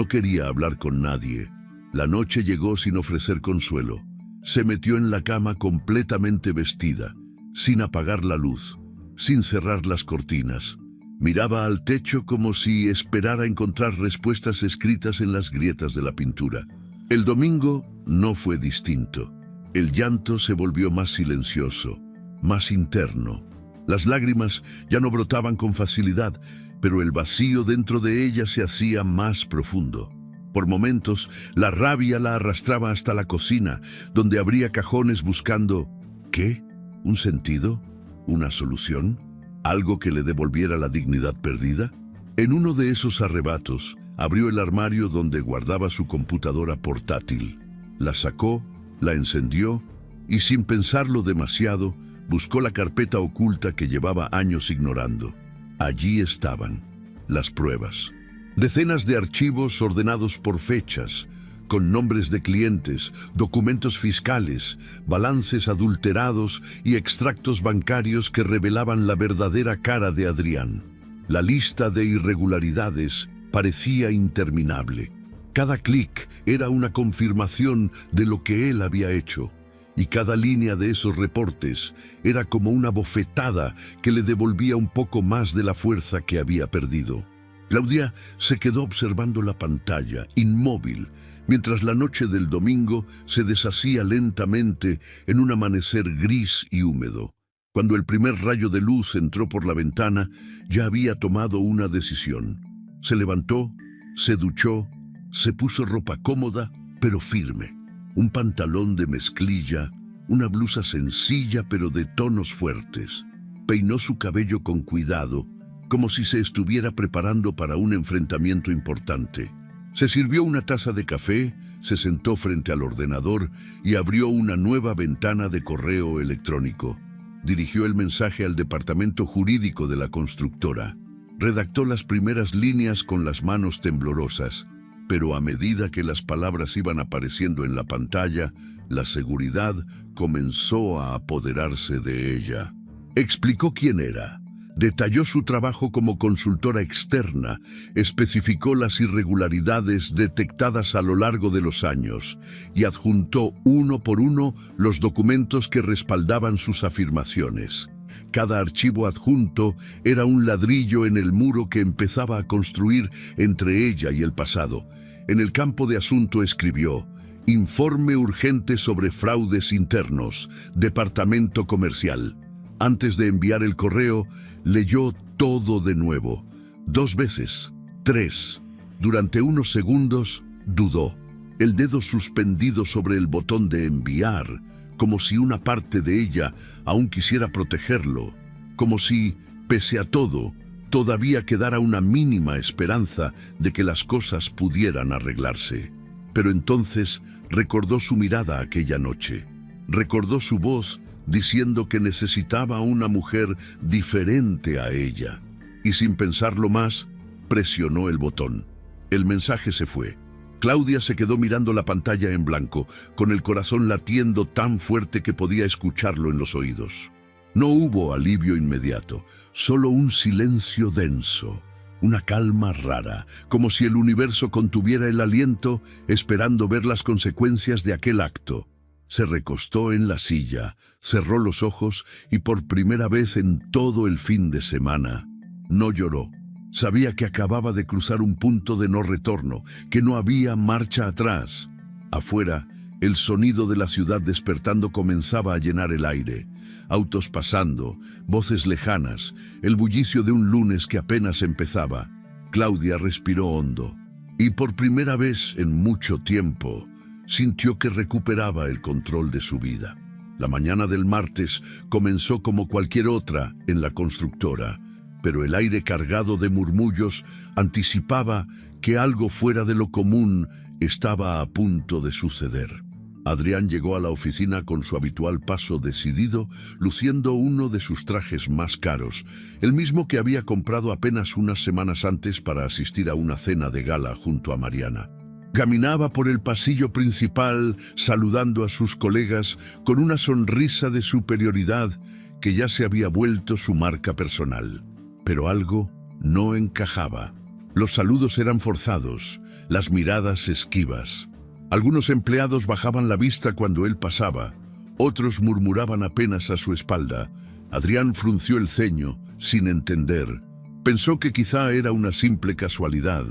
quería hablar con nadie. La noche llegó sin ofrecer consuelo. Se metió en la cama completamente vestida, sin apagar la luz, sin cerrar las cortinas. Miraba al techo como si esperara encontrar respuestas escritas en las grietas de la pintura. El domingo no fue distinto. El llanto se volvió más silencioso, más interno. Las lágrimas ya no brotaban con facilidad, pero el vacío dentro de ella se hacía más profundo. Por momentos, la rabia la arrastraba hasta la cocina, donde abría cajones buscando ¿qué? ¿Un sentido? ¿Una solución? ¿Algo que le devolviera la dignidad perdida? En uno de esos arrebatos, abrió el armario donde guardaba su computadora portátil. La sacó, la encendió y, sin pensarlo demasiado, buscó la carpeta oculta que llevaba años ignorando. Allí estaban las pruebas. Decenas de archivos ordenados por fechas, con nombres de clientes, documentos fiscales, balances adulterados y extractos bancarios que revelaban la verdadera cara de Adrián. La lista de irregularidades parecía interminable. Cada clic era una confirmación de lo que él había hecho, y cada línea de esos reportes era como una bofetada que le devolvía un poco más de la fuerza que había perdido. Claudia se quedó observando la pantalla, inmóvil, mientras la noche del domingo se deshacía lentamente en un amanecer gris y húmedo. Cuando el primer rayo de luz entró por la ventana, ya había tomado una decisión. Se levantó, se duchó, se puso ropa cómoda, pero firme. Un pantalón de mezclilla, una blusa sencilla pero de tonos fuertes. Peinó su cabello con cuidado, como si se estuviera preparando para un enfrentamiento importante. Se sirvió una taza de café, se sentó frente al ordenador y abrió una nueva ventana de correo electrónico. Dirigió el mensaje al departamento jurídico de la constructora. Redactó las primeras líneas con las manos temblorosas, pero a medida que las palabras iban apareciendo en la pantalla, la seguridad comenzó a apoderarse de ella. Explicó quién era. Detalló su trabajo como consultora externa, especificó las irregularidades detectadas a lo largo de los años y adjuntó uno por uno los documentos que respaldaban sus afirmaciones. Cada archivo adjunto era un ladrillo en el muro que empezaba a construir entre ella y el pasado. En el campo de asunto escribió: Informe urgente sobre fraudes internos, Departamento Comercial. Antes de enviar el correo, leyó todo de nuevo, 2 veces, 3. Durante unos segundos, dudó, el dedo suspendido sobre el botón de enviar, como si una parte de ella aún quisiera protegerlo, como si, pese a todo, todavía quedara una mínima esperanza de que las cosas pudieran arreglarse. Pero entonces recordó su mirada aquella noche, recordó su voz diciendo que necesitaba una mujer diferente a ella, y sin pensarlo más, presionó el botón. El mensaje se fue. Claudia se quedó mirando la pantalla en blanco, con el corazón latiendo tan fuerte que podía escucharlo en los oídos. No hubo alivio inmediato, solo un silencio denso, una calma rara, como si el universo contuviera el aliento, esperando ver las consecuencias de aquel acto. Se recostó en la silla, cerró los ojos y por primera vez en todo el fin de semana, no lloró. Sabía que acababa de cruzar un punto de no retorno, que no había marcha atrás. Afuera, el sonido de la ciudad despertando comenzaba a llenar el aire. Autos pasando, voces lejanas, el bullicio de un lunes que apenas empezaba. Claudia respiró hondo y por primera vez en mucho tiempo, sintió que recuperaba el control de su vida. La mañana del martes comenzó como cualquier otra en la constructora, pero el aire cargado de murmullos anticipaba que algo fuera de lo común estaba a punto de suceder. Adrián llegó a la oficina con su habitual paso decidido, luciendo uno de sus trajes más caros, el mismo que había comprado apenas unas semanas antes para asistir a una cena de gala junto a Mariana. Caminaba por el pasillo principal saludando a sus colegas con una sonrisa de superioridad que ya se había vuelto su marca personal. Pero algo no encajaba. Los saludos eran forzados, las miradas esquivas. Algunos empleados bajaban la vista cuando él pasaba, otros murmuraban apenas a su espalda. Adrián frunció el ceño, sin entender. Pensó que quizá era una simple casualidad,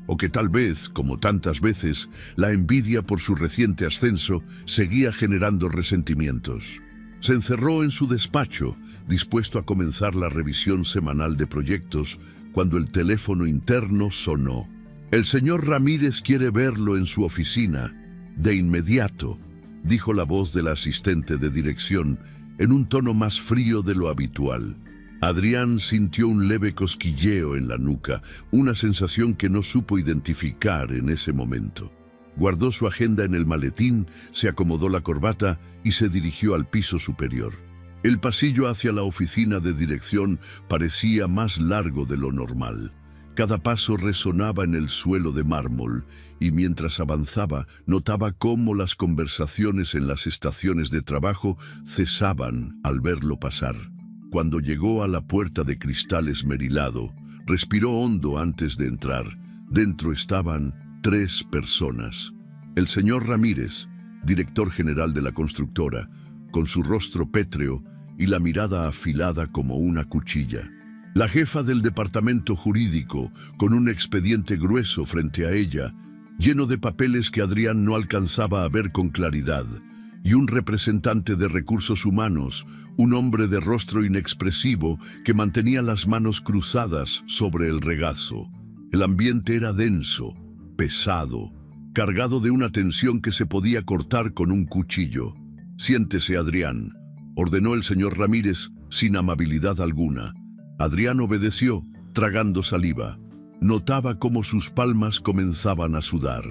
o que tal vez, como tantas veces, la envidia por su reciente ascenso seguía generando resentimientos. Se encerró en su despacho, dispuesto a comenzar la revisión semanal de proyectos, cuando el teléfono interno sonó. «El señor Ramírez quiere verlo en su oficina, de inmediato», dijo la voz de la asistente de dirección, en un tono más frío de lo habitual. Adrián sintió un leve cosquilleo en la nuca, una sensación que no supo identificar en ese momento. Guardó su agenda en el maletín, se acomodó la corbata y se dirigió al piso superior. El pasillo hacia la oficina de dirección parecía más largo de lo normal. Cada paso resonaba en el suelo de mármol, y mientras avanzaba notaba cómo las conversaciones en las estaciones de trabajo cesaban al verlo pasar. Cuando llegó a la puerta de cristal esmerilado, respiró hondo antes de entrar. Dentro estaban 3 personas. El señor Ramírez, director general de la constructora, con su rostro pétreo y la mirada afilada como una cuchilla. La jefa del departamento jurídico, con un expediente grueso frente a ella, lleno de papeles que Adrián no alcanzaba a ver con claridad, y un representante de recursos humanos, un hombre de rostro inexpresivo que mantenía las manos cruzadas sobre el regazo. El ambiente era denso, pesado, cargado de una tensión que se podía cortar con un cuchillo. «Siéntese, Adrián», ordenó el señor Ramírez sin amabilidad alguna. Adrián obedeció, tragando saliva. Notaba cómo sus palmas comenzaban a sudar.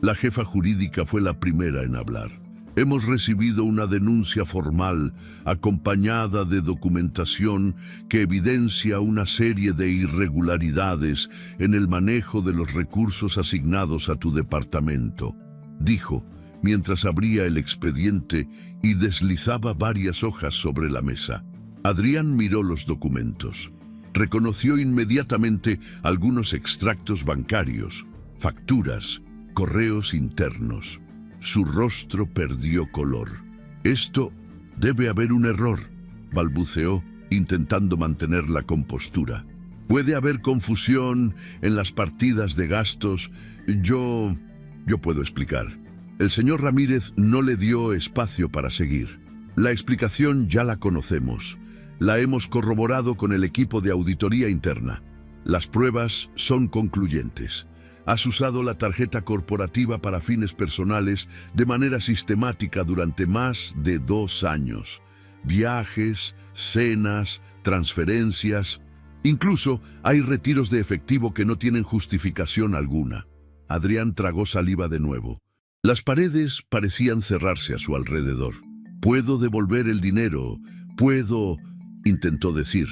La jefa jurídica fue la primera en hablar. «Hemos recibido una denuncia formal acompañada de documentación que evidencia una serie de irregularidades en el manejo de los recursos asignados a tu departamento», dijo, mientras abría el expediente y deslizaba varias hojas sobre la mesa. Adrián miró los documentos. Reconoció inmediatamente algunos extractos bancarios, facturas, correos internos. Su rostro perdió color. «Esto debe haber un error», balbuceó, intentando mantener la compostura. «Puede haber confusión en las partidas de gastos. Yo puedo explicar». El señor Ramírez no le dio espacio para seguir. «La explicación ya la conocemos. La hemos corroborado con el equipo de auditoría interna. Las pruebas son concluyentes. Has usado la tarjeta corporativa para fines personales de manera sistemática durante más de 2 años. Viajes, cenas, transferencias. Incluso hay retiros de efectivo que no tienen justificación alguna». Adrián tragó saliva de nuevo. Las paredes parecían cerrarse a su alrededor. «Puedo devolver el dinero, puedo», intentó decir,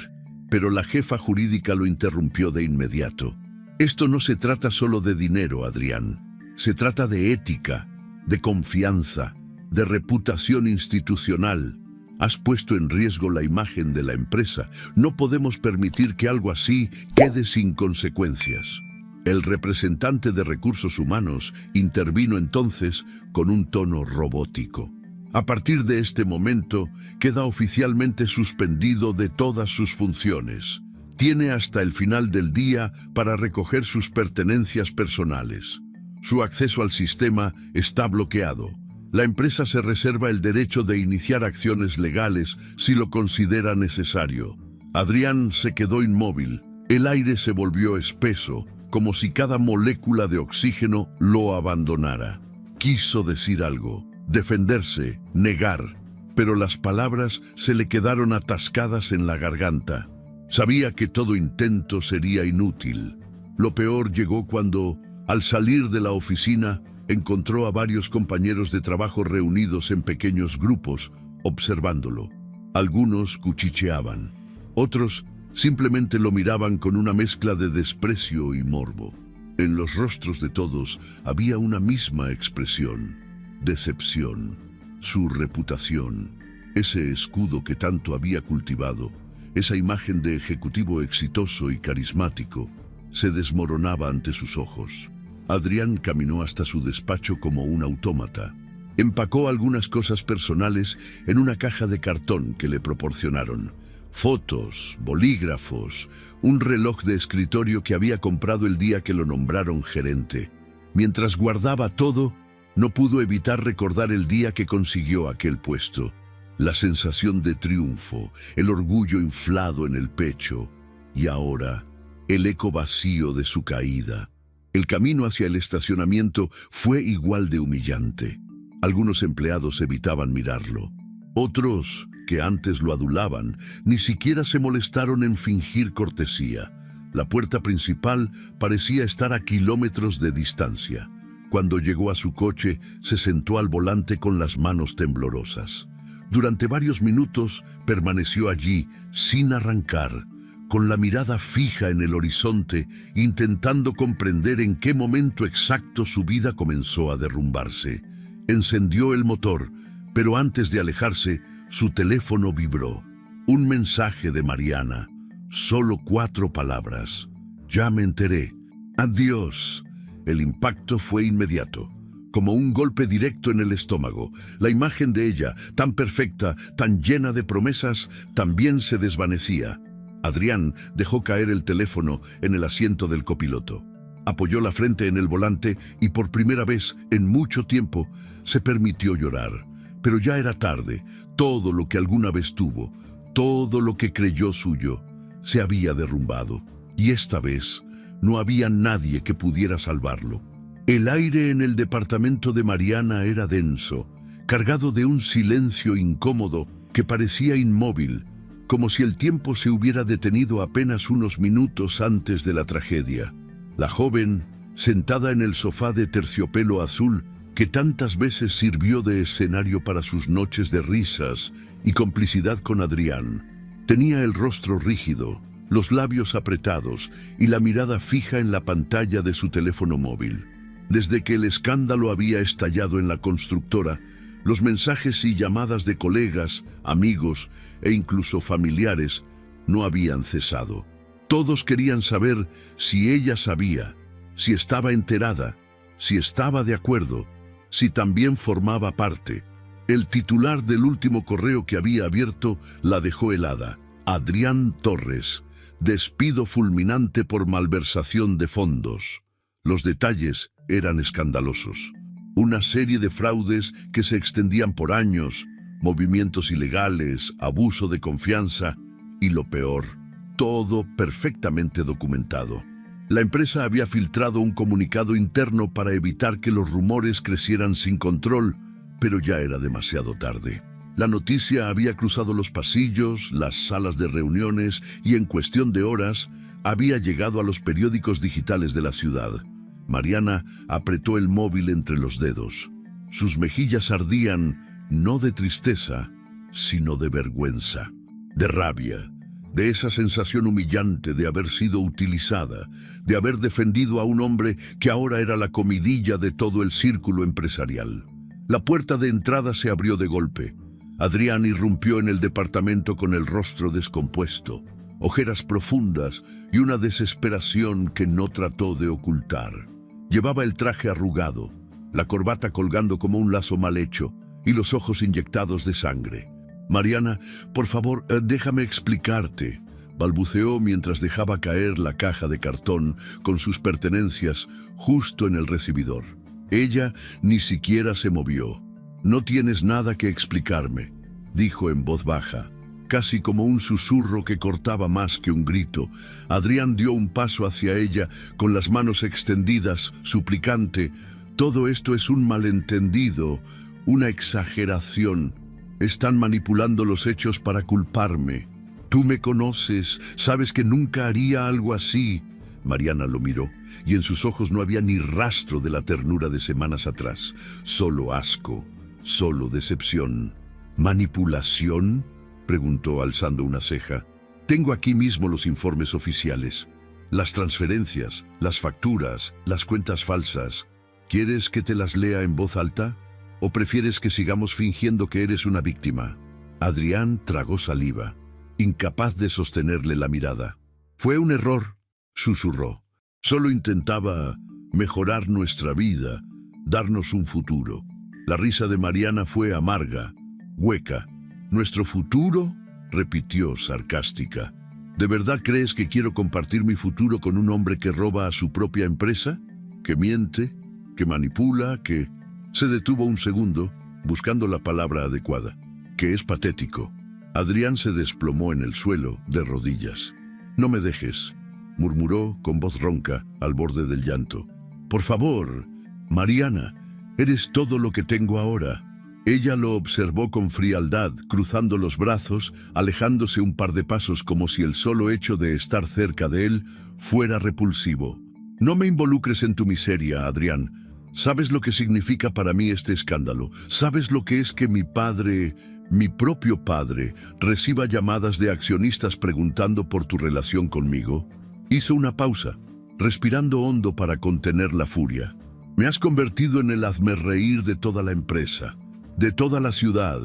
pero la jefa jurídica lo interrumpió de inmediato. «Esto no se trata solo de dinero, Adrián. Se trata de ética, de confianza, de reputación institucional. Has puesto en riesgo la imagen de la empresa. No podemos permitir que algo así quede sin consecuencias». El representante de recursos humanos intervino entonces con un tono robótico. «A partir de este momento, queda oficialmente suspendido de todas sus funciones. Tiene hasta el final del día para recoger sus pertenencias personales. Su acceso al sistema está bloqueado. La empresa se reserva el derecho de iniciar acciones legales si lo considera necesario». Adrián se quedó inmóvil. El aire se volvió espeso, como si cada molécula de oxígeno lo abandonara. Quiso decir algo, defenderse, negar, pero las palabras se le quedaron atascadas en la garganta. Sabía que todo intento sería inútil. Lo peor llegó cuando, al salir de la oficina, encontró a varios compañeros de trabajo reunidos en pequeños grupos, observándolo. Algunos cuchicheaban, otros simplemente lo miraban con una mezcla de desprecio y morbo. En los rostros de todos había una misma expresión: decepción. Su reputación, ese escudo que tanto había cultivado, esa imagen de ejecutivo exitoso y carismático, se desmoronaba ante sus ojos. Adrián caminó hasta su despacho como un autómata. Empacó algunas cosas personales en una caja de cartón que le proporcionaron. Fotos, bolígrafos, un reloj de escritorio que había comprado el día que lo nombraron gerente. Mientras guardaba todo, no pudo evitar recordar el día que consiguió aquel puesto. La sensación de triunfo, el orgullo inflado en el pecho, y ahora el eco vacío de su caída. El camino hacia el estacionamiento fue igual de humillante. Algunos empleados evitaban mirarlo. Otros, que antes lo adulaban, ni siquiera se molestaron en fingir cortesía. La puerta principal parecía estar a kilómetros de distancia. Cuando llegó a su coche, se sentó al volante con las manos temblorosas. Durante varios minutos permaneció allí, sin arrancar, con la mirada fija en el horizonte, intentando comprender en qué momento exacto su vida comenzó a derrumbarse. Encendió el motor, pero antes de alejarse, su teléfono vibró. Un mensaje de Mariana. Solo 4 palabras. Ya me enteré. Adiós. El impacto fue inmediato. Como un golpe directo en el estómago. La imagen de ella, tan perfecta, tan llena de promesas, también se desvanecía. Adrián dejó caer el teléfono en el asiento del copiloto. Apoyó la frente en el volante y por primera vez en mucho tiempo se permitió llorar. Pero ya era tarde. Todo lo que alguna vez tuvo, todo lo que creyó suyo, se había derrumbado. Y esta vez no había nadie que pudiera salvarlo. El aire en el departamento de Mariana era denso, cargado de un silencio incómodo que parecía inmóvil, como si el tiempo se hubiera detenido apenas unos minutos antes de la tragedia. La joven, sentada en el sofá de terciopelo azul, que tantas veces sirvió de escenario para sus noches de risas y complicidad con Adrián, tenía el rostro rígido, los labios apretados y la mirada fija en la pantalla de su teléfono móvil. Desde que el escándalo había estallado en la constructora, los mensajes y llamadas de colegas, amigos e incluso familiares no habían cesado. Todos querían saber si ella sabía, si estaba enterada, si estaba de acuerdo, si también formaba parte. El titular del último correo que había abierto la dejó helada. Adrián Torres. Despido fulminante por malversación de fondos. Los detalles eran escandalosos. Una serie de fraudes que se extendían por años, movimientos ilegales, abuso de confianza y lo peor, todo perfectamente documentado. La empresa había filtrado un comunicado interno para evitar que los rumores crecieran sin control, pero ya era demasiado tarde. La noticia había cruzado los pasillos, las salas de reuniones y en cuestión de horas había llegado a los periódicos digitales de la ciudad. Mariana apretó el móvil entre los dedos. Sus mejillas ardían, no de tristeza, sino de vergüenza, de rabia, de esa sensación humillante de haber sido utilizada, de haber defendido a un hombre que ahora era la comidilla de todo el círculo empresarial. La puerta de entrada se abrió de golpe. Adrián irrumpió en el departamento con el rostro descompuesto, ojeras profundas y una desesperación que no trató de ocultar. Llevaba el traje arrugado, la corbata colgando como un lazo mal hecho y los ojos inyectados de sangre. Mariana, por favor, déjame explicarte, balbuceó mientras dejaba caer la caja de cartón con sus pertenencias justo en el recibidor. Ella ni siquiera se movió. No tienes nada que explicarme, dijo en voz baja. Casi como un susurro que cortaba más que un grito, Adrián dio un paso hacia ella con las manos extendidas, suplicante. Todo esto es un malentendido, una exageración. Están manipulando los hechos para culparme. Tú me conoces, sabes que nunca haría algo así. Mariana lo miró, y en sus ojos no había ni rastro de la ternura de semanas atrás. Solo asco, solo decepción. ¿Manipulación?, preguntó alzando una ceja. Tengo aquí mismo los informes oficiales. Las transferencias, las facturas, las cuentas falsas. ¿Quieres que te las lea en voz alta? ¿O prefieres que sigamos fingiendo que eres una víctima? Adrián tragó saliva, incapaz de sostenerle la mirada. Fue un error, susurró. Solo intentaba mejorar nuestra vida, darnos un futuro. La risa de Mariana fue amarga, hueca. ¿Nuestro futuro?, repitió sarcástica. ¿De verdad crees que quiero compartir mi futuro con un hombre que roba a su propia empresa? ¿Que miente? ¿Que manipula? ¿Que...? Se detuvo un segundo, buscando la palabra adecuada. Que es patético. Adrián se desplomó en el suelo, de rodillas. No me dejes, murmuró con voz ronca, al borde del llanto. Por favor, Mariana, eres todo lo que tengo ahora. Ella lo observó con frialdad, cruzando los brazos, alejándose un par de pasos como si el solo hecho de estar cerca de él fuera repulsivo. No me involucres en tu miseria, Adrián. ¿Sabes lo que significa para mí este escándalo? ¿Sabes lo que es que mi padre mi propio padre reciba llamadas de accionistas preguntando por tu relación conmigo? Hizo una pausa, respirando hondo para contener la furia. Me has convertido en el hazmerreír de toda la empresa, de toda la ciudad.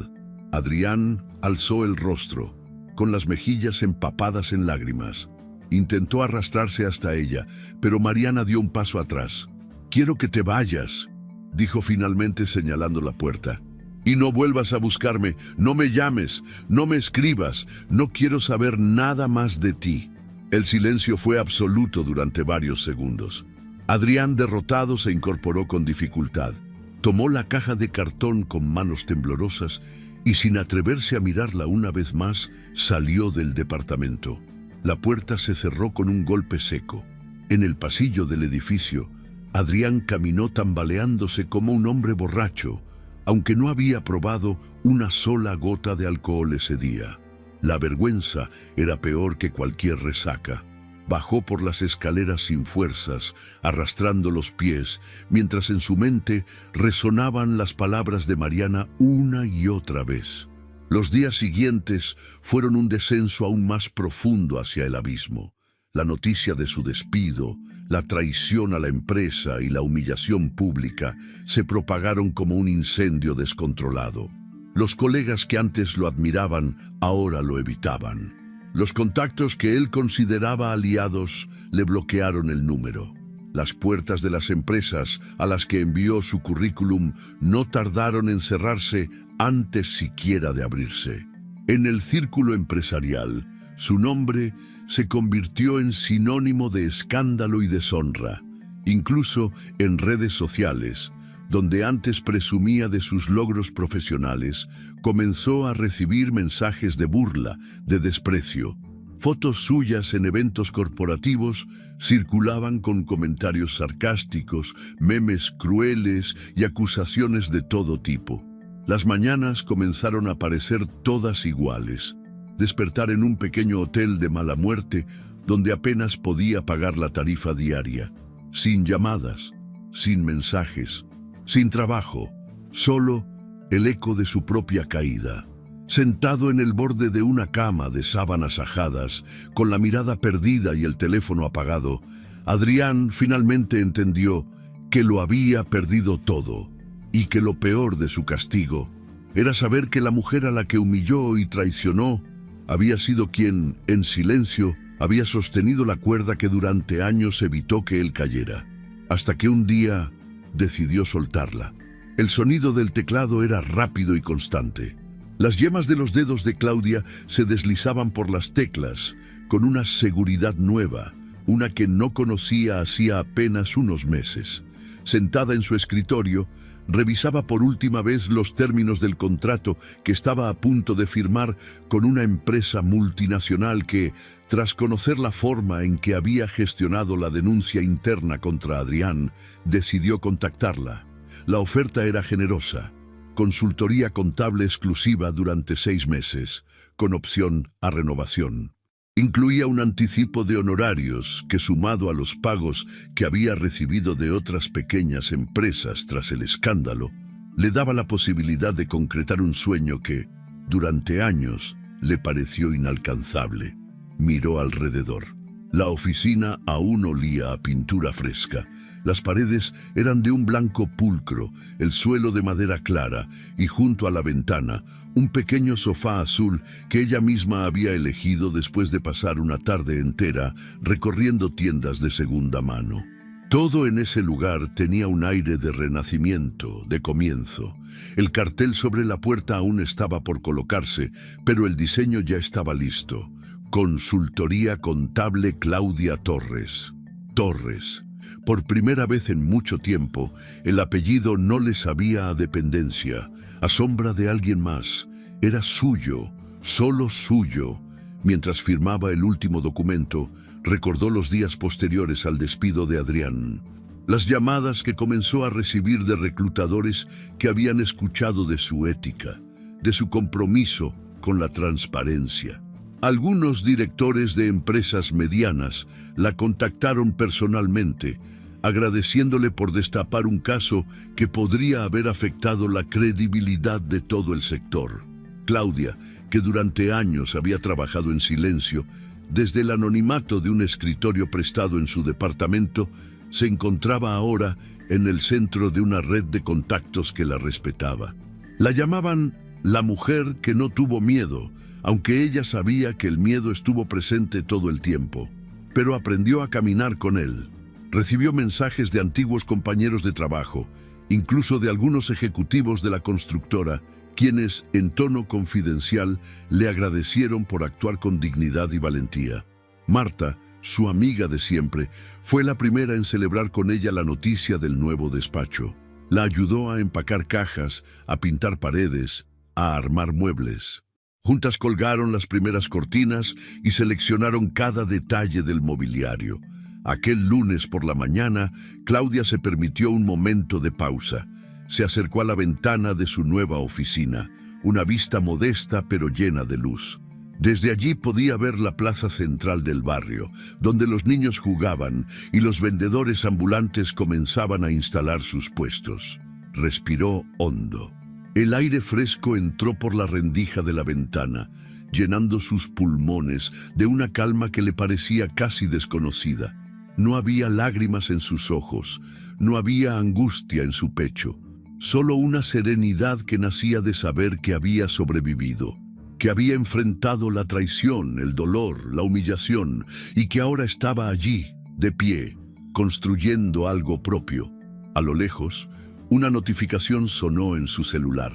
Adrián alzó el rostro, con las mejillas empapadas en lágrimas. Intentó arrastrarse hasta ella, pero Mariana dio un paso atrás. «Quiero que te vayas», dijo finalmente señalando la puerta. «Y no vuelvas a buscarme, no me llames, no me escribas, no quiero saber nada más de ti». El silencio fue absoluto durante varios segundos. Adrián, derrotado, se incorporó con dificultad. Tomó la caja de cartón con manos temblorosas y, sin atreverse a mirarla una vez más, salió del departamento. La puerta se cerró con un golpe seco. En el pasillo del edificio, Adrián caminó tambaleándose como un hombre borracho, aunque no había probado una sola gota de alcohol ese día. La vergüenza era peor que cualquier resaca. Bajó por las escaleras sin fuerzas, arrastrando los pies, mientras en su mente resonaban las palabras de Mariana una y otra vez. Los días siguientes fueron un descenso aún más profundo hacia el abismo. La noticia de su despido, la traición a la empresa y la humillación pública se propagaron como un incendio descontrolado. Los colegas que antes lo admiraban, ahora lo evitaban. Los contactos que él consideraba aliados le bloquearon el número. Las puertas de las empresas a las que envió su currículum no tardaron en cerrarse antes siquiera de abrirse. En el círculo empresarial, su nombre se convirtió en sinónimo de escándalo y deshonra. Incluso en redes sociales, donde antes presumía de sus logros profesionales, comenzó a recibir mensajes de burla, de desprecio. Fotos suyas en eventos corporativos circulaban con comentarios sarcásticos, memes crueles y acusaciones de todo tipo. Las mañanas comenzaron a parecer todas iguales. Despertar en un pequeño hotel de mala muerte, donde apenas podía pagar la tarifa diaria. Sin llamadas, sin mensajes, sin trabajo, solo el eco de su propia caída. Sentado en el borde de una cama de sábanas ajadas, con la mirada perdida y el teléfono apagado, Adrián finalmente entendió que lo había perdido todo y que lo peor de su castigo era saber que la mujer a la que humilló y traicionó había sido quien, en silencio, había sostenido la cuerda que durante años evitó que él cayera, hasta que un día decidió soltarla. El sonido del teclado era rápido y constante. Las yemas de los dedos de Claudia se deslizaban por las teclas con una seguridad nueva, una que no conocía hacía apenas unos meses. Sentada en su escritorio, revisaba por última vez los términos del contrato que estaba a punto de firmar con una empresa multinacional que, tras conocer la forma en que había gestionado la denuncia interna contra Adrián, decidió contactarla. La oferta era generosa: consultoría contable exclusiva durante 6 meses, con opción a renovación. Incluía un anticipo de honorarios que, sumado a los pagos que había recibido de otras pequeñas empresas tras el escándalo, le daba la posibilidad de concretar un sueño que, durante años, le pareció inalcanzable. Miró alrededor. La oficina aún olía a pintura fresca. Las paredes eran de un blanco pulcro, el suelo de madera clara y, junto a la ventana, un pequeño sofá azul que ella misma había elegido después de pasar una tarde entera recorriendo tiendas de segunda mano. Todo en ese lugar tenía un aire de renacimiento, de comienzo. El cartel sobre la puerta aún estaba por colocarse, pero el diseño ya estaba listo. Consultoría contable Claudia Torres. Torres. Por primera vez en mucho tiempo, el apellido no le sabía a dependencia, a sombra de alguien más. Era suyo, solo suyo. Mientras firmaba el último documento, recordó los días posteriores al despido de Adrián. Las llamadas que comenzó a recibir de reclutadores que habían escuchado de su ética, de su compromiso con la transparencia. Algunos directores de empresas medianas la contactaron personalmente, agradeciéndole por destapar un caso que podría haber afectado la credibilidad de todo el sector. Claudia, que durante años había trabajado en silencio, desde el anonimato de un escritorio prestado en su departamento, se encontraba ahora en el centro de una red de contactos que la respetaba. La llamaban la mujer que no tuvo miedo, aunque ella sabía que el miedo estuvo presente todo el tiempo. Pero aprendió a caminar con él. Recibió mensajes de antiguos compañeros de trabajo, incluso de algunos ejecutivos de la constructora, quienes, en tono confidencial, le agradecieron por actuar con dignidad y valentía. Marta, su amiga de siempre, fue la primera en celebrar con ella la noticia del nuevo despacho. La ayudó a empacar cajas, a pintar paredes, a armar muebles. Juntas colgaron las primeras cortinas y seleccionaron cada detalle del mobiliario. Aquel lunes por la mañana, Claudia se permitió un momento de pausa. Se acercó a la ventana de su nueva oficina, una vista modesta pero llena de luz. Desde allí podía ver la plaza central del barrio, donde los niños jugaban y los vendedores ambulantes comenzaban a instalar sus puestos. Respiró hondo. El aire fresco entró por la rendija de la ventana, llenando sus pulmones de una calma que le parecía casi desconocida. No había lágrimas en sus ojos, no había angustia en su pecho. Solo una serenidad que nacía de saber que había sobrevivido, que había enfrentado la traición, el dolor, la humillación, y que ahora estaba allí, de pie, construyendo algo propio. A lo lejos, una notificación sonó en su celular.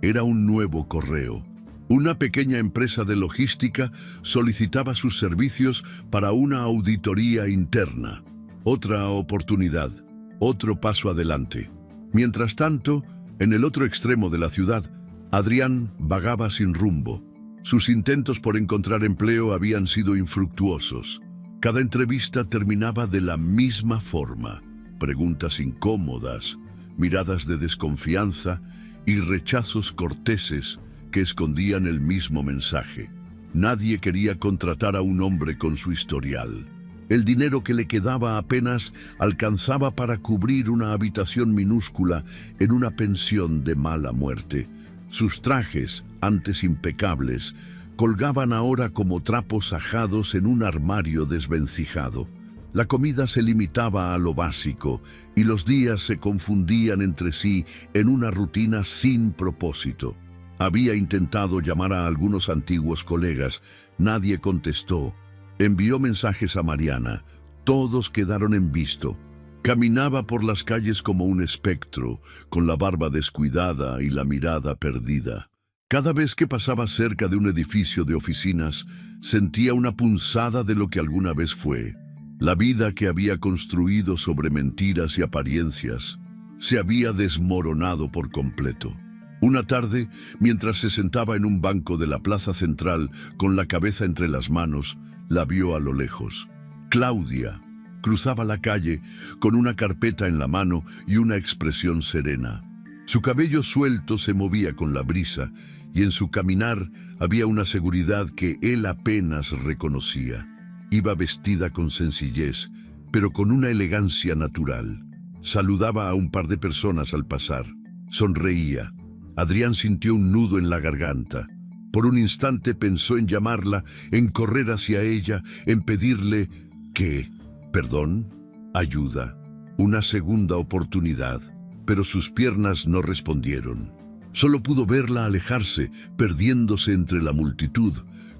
Era un nuevo correo. Una pequeña empresa de logística solicitaba sus servicios para una auditoría interna. Otra oportunidad, otro paso adelante. Mientras tanto, en el otro extremo de la ciudad, Adrián vagaba sin rumbo. Sus intentos por encontrar empleo habían sido infructuosos. Cada entrevista terminaba de la misma forma: preguntas incómodas, miradas de desconfianza y rechazos corteses que escondían el mismo mensaje. Nadie quería contratar a un hombre con su historial. El dinero que le quedaba apenas alcanzaba para cubrir una habitación minúscula en una pensión de mala muerte. Sus trajes, antes impecables, colgaban ahora como trapos ajados en un armario desvencijado. La comida se limitaba a lo básico y los días se confundían entre sí en una rutina sin propósito. Había intentado llamar a algunos antiguos colegas. Nadie contestó. Envió mensajes a Mariana. Todos quedaron en visto. Caminaba por las calles como un espectro, con la barba descuidada y la mirada perdida. Cada vez que pasaba cerca de un edificio de oficinas, sentía una punzada de lo que alguna vez fue. La vida que había construido sobre mentiras y apariencias se había desmoronado por completo. Una tarde, mientras se sentaba en un banco de la plaza central con la cabeza entre las manos, la vio a lo lejos. Claudia cruzaba la calle con una carpeta en la mano y una expresión serena. Su cabello suelto se movía con la brisa y en su caminar había una seguridad que él apenas reconocía. Iba vestida con sencillez, pero con una elegancia natural. Saludaba a un par de personas al pasar. Sonreía. Adrián sintió un nudo en la garganta. Por un instante pensó en llamarla, en correr hacia ella, en pedirle ¿qué? ¿Perdón? Ayuda. Una segunda oportunidad. Pero sus piernas no respondieron. Solo pudo verla alejarse, perdiéndose entre la multitud,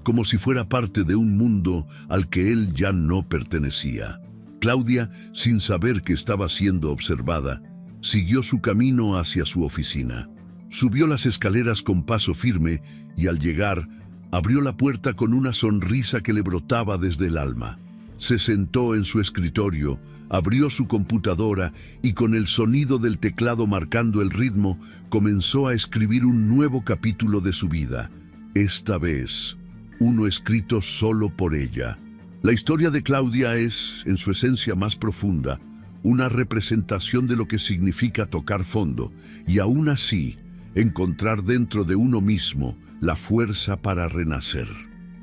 como si fuera parte de un mundo al que él ya no pertenecía. Claudia, sin saber que estaba siendo observada, siguió su camino hacia su oficina. Subió las escaleras con paso firme y al llegar, abrió la puerta con una sonrisa que le brotaba desde el alma. Se sentó en su escritorio, abrió su computadora y con el sonido del teclado marcando el ritmo, comenzó a escribir un nuevo capítulo de su vida. Esta vez, uno escrito solo por ella. La historia de Claudia es, en su esencia más profunda, una representación de lo que significa tocar fondo y aún así encontrar dentro de uno mismo la fuerza para renacer.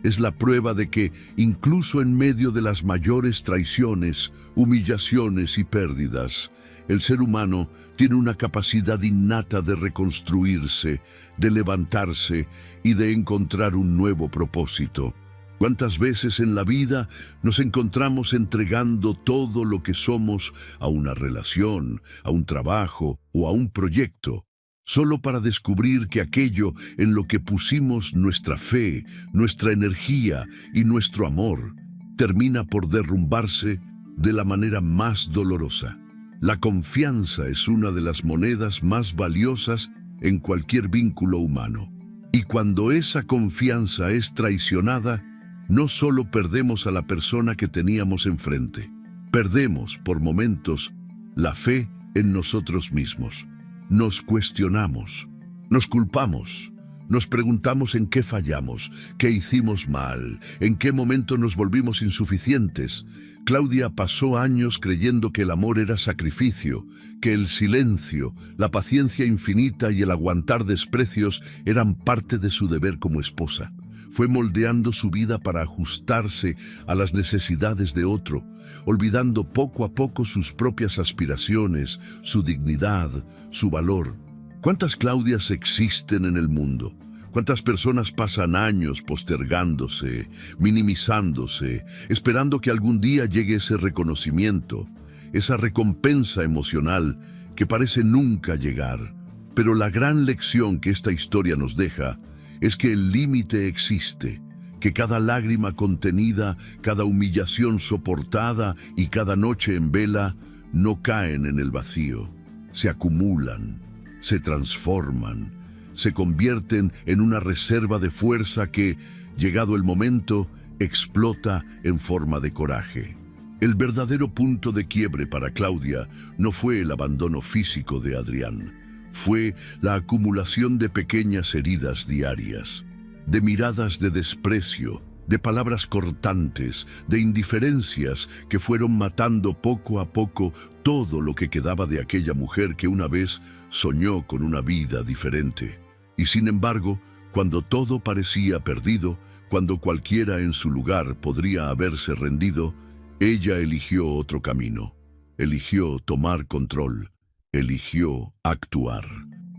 Es la prueba de que, incluso en medio de las mayores traiciones, humillaciones y pérdidas, el ser humano tiene una capacidad innata de reconstruirse, de levantarse y de encontrar un nuevo propósito. ¿Cuántas veces en la vida nos encontramos entregando todo lo que somos a una relación, a un trabajo o a un proyecto, solo para descubrir que aquello en lo que pusimos nuestra fe, nuestra energía y nuestro amor termina por derrumbarse de la manera más dolorosa? La confianza es una de las monedas más valiosas en cualquier vínculo humano. Y cuando esa confianza es traicionada, no solo perdemos a la persona que teníamos enfrente, perdemos por momentos la fe en nosotros mismos. Nos cuestionamos, nos culpamos, nos preguntamos en qué fallamos, qué hicimos mal, en qué momento nos volvimos insuficientes. Claudia pasó años creyendo que el amor era sacrificio, que el silencio, la paciencia infinita y el aguantar desprecios eran parte de su deber como esposa. Fue moldeando su vida para ajustarse a las necesidades de otro, olvidando poco a poco sus propias aspiraciones, su dignidad, su valor. ¿Cuántas Claudias existen en el mundo? ¿Cuántas personas pasan años postergándose, minimizándose, esperando que algún día llegue ese reconocimiento, esa recompensa emocional que parece nunca llegar? Pero la gran lección que esta historia nos deja es que el límite existe, que cada lágrima contenida, cada humillación soportada y cada noche en vela no caen en el vacío, se acumulan, se transforman, se convierten en una reserva de fuerza que, llegado el momento, explota en forma de coraje. El verdadero punto de quiebre para Claudia no fue el abandono físico de Adrián. Fue la acumulación de pequeñas heridas diarias, de miradas de desprecio, de palabras cortantes, de indiferencias que fueron matando poco a poco todo lo que quedaba de aquella mujer que una vez soñó con una vida diferente. Y sin embargo, cuando todo parecía perdido, cuando cualquiera en su lugar podría haberse rendido, ella eligió otro camino, eligió tomar control. Eligió actuar.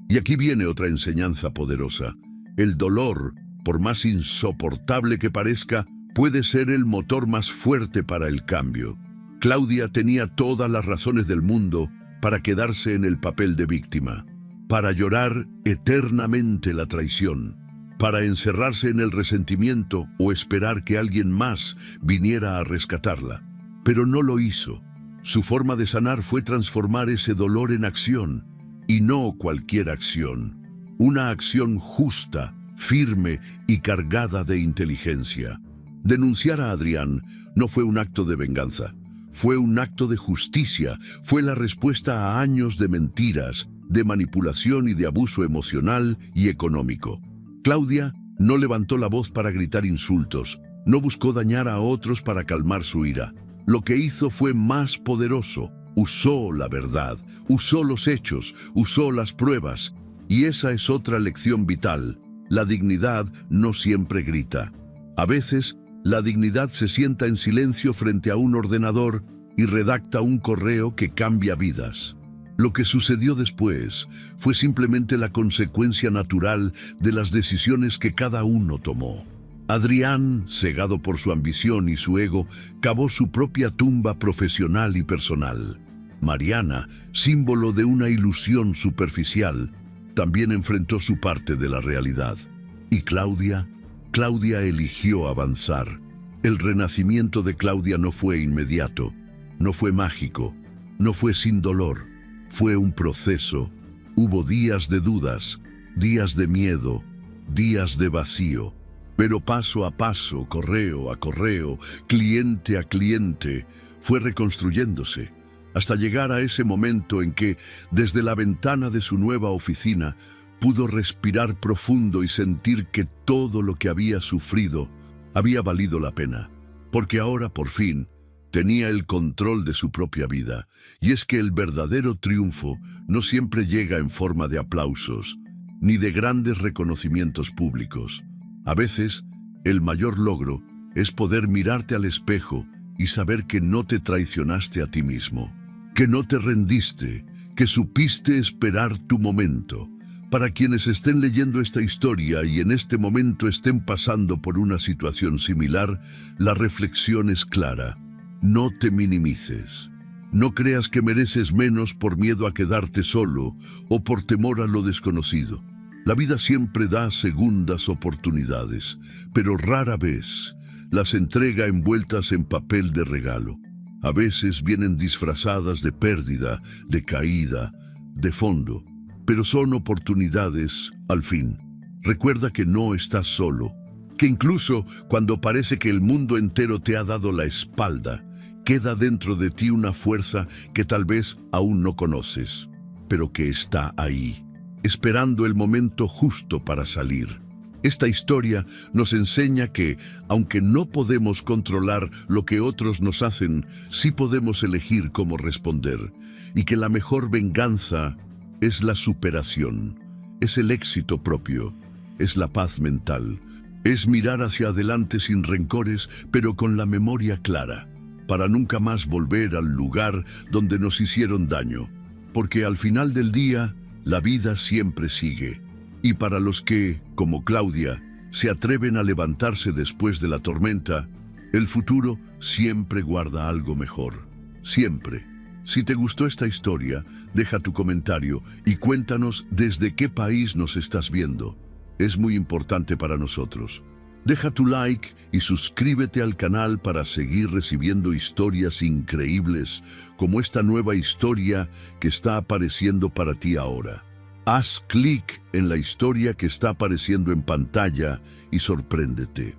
Y aquí viene otra enseñanza poderosa. El dolor, por más insoportable que parezca, puede ser el motor más fuerte para el cambio. Claudia tenía todas las razones del mundo para quedarse en el papel de víctima, para llorar eternamente la traición, para encerrarse en el resentimiento o esperar que alguien más viniera a rescatarla. Pero no lo hizo. Su forma de sanar fue transformar ese dolor en acción, y no cualquier acción. Una acción justa, firme y cargada de inteligencia. Denunciar a Adrián no fue un acto de venganza, fue un acto de justicia, fue la respuesta a años de mentiras, de manipulación y de abuso emocional y económico. Claudia no levantó la voz para gritar insultos, no buscó dañar a otros para calmar su ira. Lo que hizo fue más poderoso. Usó la verdad, usó los hechos, usó las pruebas. Y esa es otra lección vital. La dignidad no siempre grita. A veces, la dignidad se sienta en silencio frente a un ordenador y redacta un correo que cambia vidas. Lo que sucedió después fue simplemente la consecuencia natural de las decisiones que cada uno tomó. Adrián, cegado por su ambición y su ego, cavó su propia tumba profesional y personal. Mariana, símbolo de una ilusión superficial, también enfrentó su parte de la realidad. Y Claudia eligió avanzar. El renacimiento de Claudia no fue inmediato, no fue mágico, no fue sin dolor, fue un proceso. Hubo días de dudas, días de miedo, días de vacío. Pero paso a paso, correo a correo, cliente a cliente, fue reconstruyéndose, hasta llegar a ese momento en que, desde la ventana de su nueva oficina, pudo respirar profundo y sentir que todo lo que había sufrido había valido la pena, porque ahora, por fin, tenía el control de su propia vida. Y es que el verdadero triunfo no siempre llega en forma de aplausos, ni de grandes reconocimientos públicos. A veces El mayor logro es poder mirarte al espejo y saber que no te traicionaste a ti mismo, que no te rendiste, que supiste esperar tu momento. Para quienes estén leyendo esta historia y en este momento estén pasando por una situación similar, la reflexión es clara. No te minimices. No creas que mereces menos por miedo a quedarte solo o por temor a lo desconocido. La vida siempre da segundas oportunidades, pero rara vez las entrega envueltas en papel de regalo. A veces vienen disfrazadas de pérdida, de caída, de fondo, pero son oportunidades al fin. Recuerda que no estás solo, que incluso cuando parece que el mundo entero te ha dado la espalda, queda dentro de ti una fuerza que tal vez aún no conoces, pero que está ahí, esperando el momento justo para salir. Esta historia nos enseña que, aunque no podemos controlar lo que otros nos hacen, sí podemos elegir cómo responder, y que la mejor venganza es la superación, es el éxito propio, es la paz mental, es mirar hacia adelante sin rencores, pero con la memoria clara, para nunca más volver al lugar donde nos hicieron daño, porque al final del día, la vida siempre sigue. Y para los que, como Claudia, se atreven a levantarse después de la tormenta, el futuro siempre guarda algo mejor, siempre. Si te gustó esta historia, deja tu comentario y cuéntanos desde qué país nos estás viendo. Es muy importante para nosotros. Deja tu like y suscríbete al canal para seguir recibiendo historias increíbles como esta nueva historia que está apareciendo para ti ahora. Haz clic en la historia que está apareciendo en pantalla y sorpréndete.